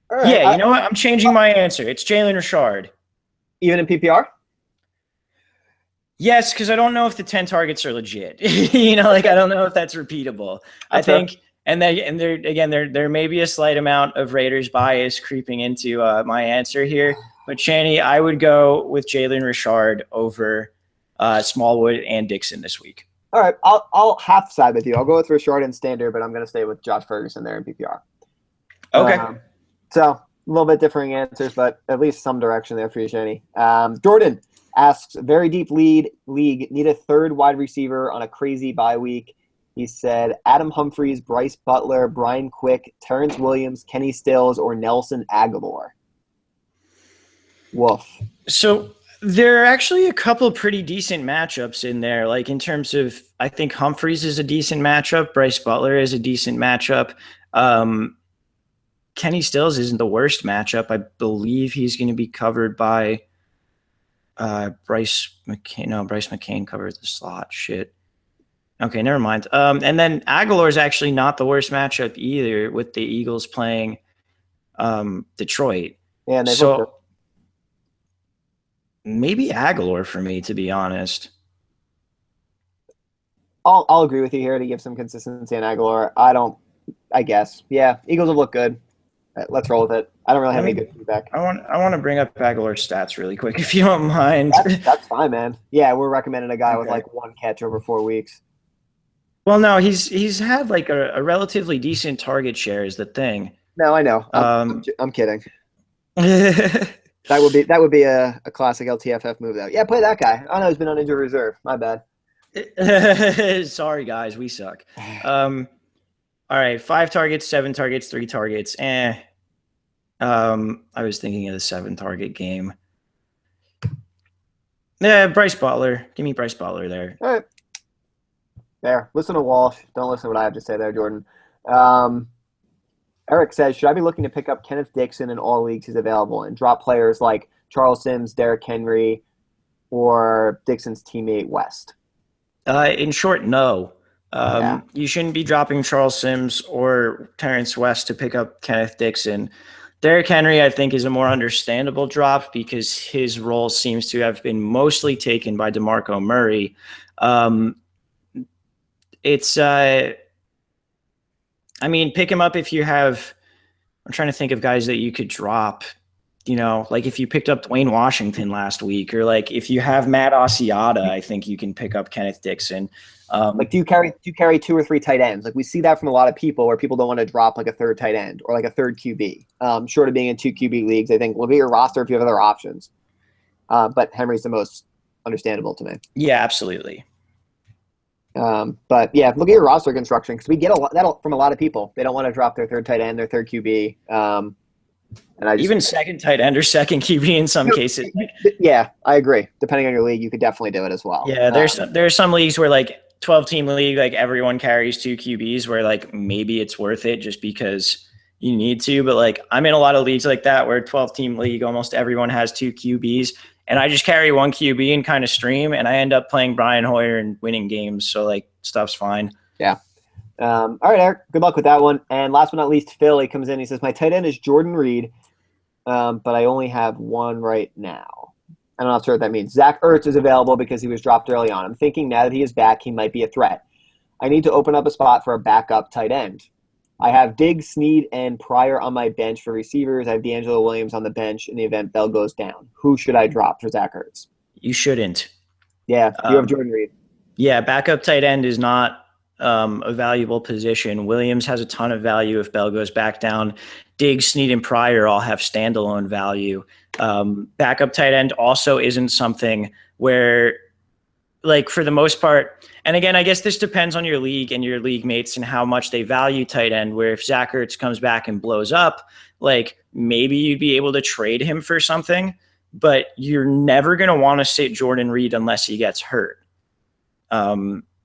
S2: Right, yeah, you know what? I'm changing my answer. It's Jalen Richard.
S1: Even in PPR?
S2: Yes, because I don't know if the 10 targets are legit. I don't know if that's repeatable. I think And there may be a slight amount of Raiders bias creeping into my answer here, but Channy, I would go with Jalen Richard over Smallwood and Dixon this week.
S1: All right, I'll half side with you. I'll go with Richard and Standard, but I'm going to stay with Josh Ferguson there in PPR.
S2: Okay.
S1: So a little bit differing answers, but at least some direction there for you, Shani. Jordan asks, very deep league, need a third wide receiver on a crazy bye week. He said Adam Humphries, Bryce Butler, Brian Quick, Terrence Williams, Kenny Stills, or Nelson Aguilar. Woof.
S2: So there are actually a couple pretty decent matchups in there. Like in terms of, I think Humphries is a decent matchup. Bryce Butler is a decent matchup. Kenny Stills isn't the worst matchup. I believe he's going to be covered by Bryce McCain. No, Bryce McCain covers the slot. Shit. Okay, never mind. And then Aguilar is actually not the worst matchup either, with the Eagles playing Detroit.
S1: Yeah, and
S2: so maybe Aguilar for me, to be honest.
S1: I'll agree with you here to give some consistency in Aguilar. I guess. Yeah, Eagles have looked good. Let's roll with it. I don't really have any good feedback.
S2: I want to bring up Aguilar's stats really quick, if you don't mind.
S1: That's fine, man. Yeah, we're recommending a guy with like one catch over 4 weeks.
S2: Well, no, he's had like a relatively decent target share is the thing.
S1: No, I know. I'm kidding. That would be a classic LTFF move, though. Yeah, play that guy. I know he's been on injured reserve. My bad.
S2: Sorry, guys, we suck. All right, 5 targets, 7 targets, 3 targets. I was thinking of the 7-target game. Yeah, Bryce Butler. Give me Bryce Butler there.
S1: All right. There. Listen to Walsh. Don't listen to what I have to say there, Jordan. Eric says, should I be looking to pick up Kenneth Dixon in all leagues he's available and drop players like Charles Sims, Derrick Henry, or Dixon's teammate West?
S2: In short, no. You shouldn't be dropping Charles Sims or Terrence West to pick up Kenneth Dixon. Derrick Henry, I think, is a more understandable drop because his role seems to have been mostly taken by DeMarco Murray. Pick him up if you have – I'm trying to think of guys that you could drop. Like if you picked up Dwayne Washington last week, or like if you have Matt Asiata, I think you can pick up Kenneth Dixon.
S1: Do you carry 2 or 3 tight ends? Like we see that from a lot of people where people don't want to drop like a third tight end or like a third QB. Short of being in 2 QB leagues, I think look at your roster if you have other options. But Henry's the most understandable to me.
S2: Yeah, absolutely.
S1: But yeah, look at your roster construction because we get that from a lot of people. They don't want to drop their third tight end, their third QB. And even
S2: second tight end or second QB in some cases.
S1: Yeah, I agree. Depending on your league, you could definitely do it as well.
S2: Yeah, there's some leagues where like 12-team league, like everyone carries 2 QBs where like maybe it's worth it just because you need to. But like I'm in a lot of leagues like that where 12-team league, almost everyone has 2 QBs. And I just carry 1 QB and kind of stream, and I end up playing Brian Hoyer and winning games. So like stuff's fine.
S1: Yeah. All right, Eric. Good luck with that one. And last but not least, Phil, he comes in. He says, my tight end is Jordan Reed, but I only have 1 right now. I'm not sure what that means. Zach Ertz is available because he was dropped early on. I'm thinking now that he is back, he might be a threat. I need to open up a spot for a backup tight end. I have Diggs, Snead, and Pryor on my bench for receivers. I have D'Angelo Williams on the bench in the event Bell goes down. Who should I drop for Zach Ertz?
S2: You shouldn't.
S1: Yeah, you have Jordan Reed.
S2: Yeah, backup tight end is not a valuable position. Williams has a ton of value if Bell goes back down. Diggs, Snead, and Pryor all have standalone value. Backup tight end also isn't something where, like, for the most part, and again, I guess this depends on your league and your league mates and how much they value tight end, where if Zach Ertz comes back and blows up, like maybe you'd be able to trade him for something, but you're never going to want to sit Jordan Reed unless he gets hurt.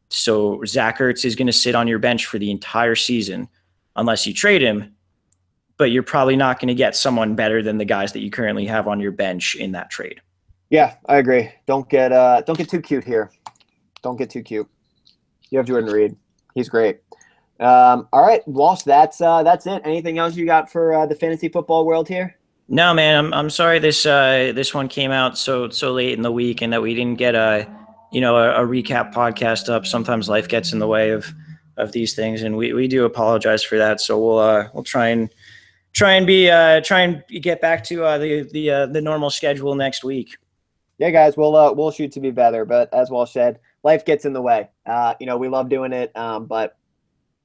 S2: So Zach Ertz is going to sit on your bench for the entire season unless you trade him, but you're probably not going to get someone better than the guys that you currently have on your bench in that trade.
S1: Yeah, I agree. Don't get too cute here. Don't get too cute. You have Jordan Reed. He's great. All right, Walsh, that's it. Anything else you got for the fantasy football world here?
S2: No, man. I'm sorry this one came out so late in the week and that we didn't get a recap podcast up. Sometimes life gets in the way of of these things, and we do apologize for that. So we'll try and get back to the normal schedule next week.
S1: Yeah, guys, we'll shoot to be better, but as Walsh said, life gets in the way. We love doing it, but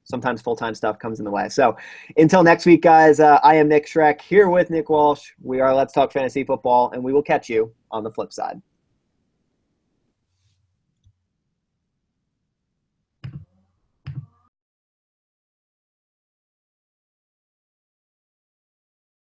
S1: sometimes full-time stuff comes in the way. So until next week, guys, I am Nick Schreck here with Nick Walsh. We are Let's Talk Fantasy Football, and we will catch you on the flip side.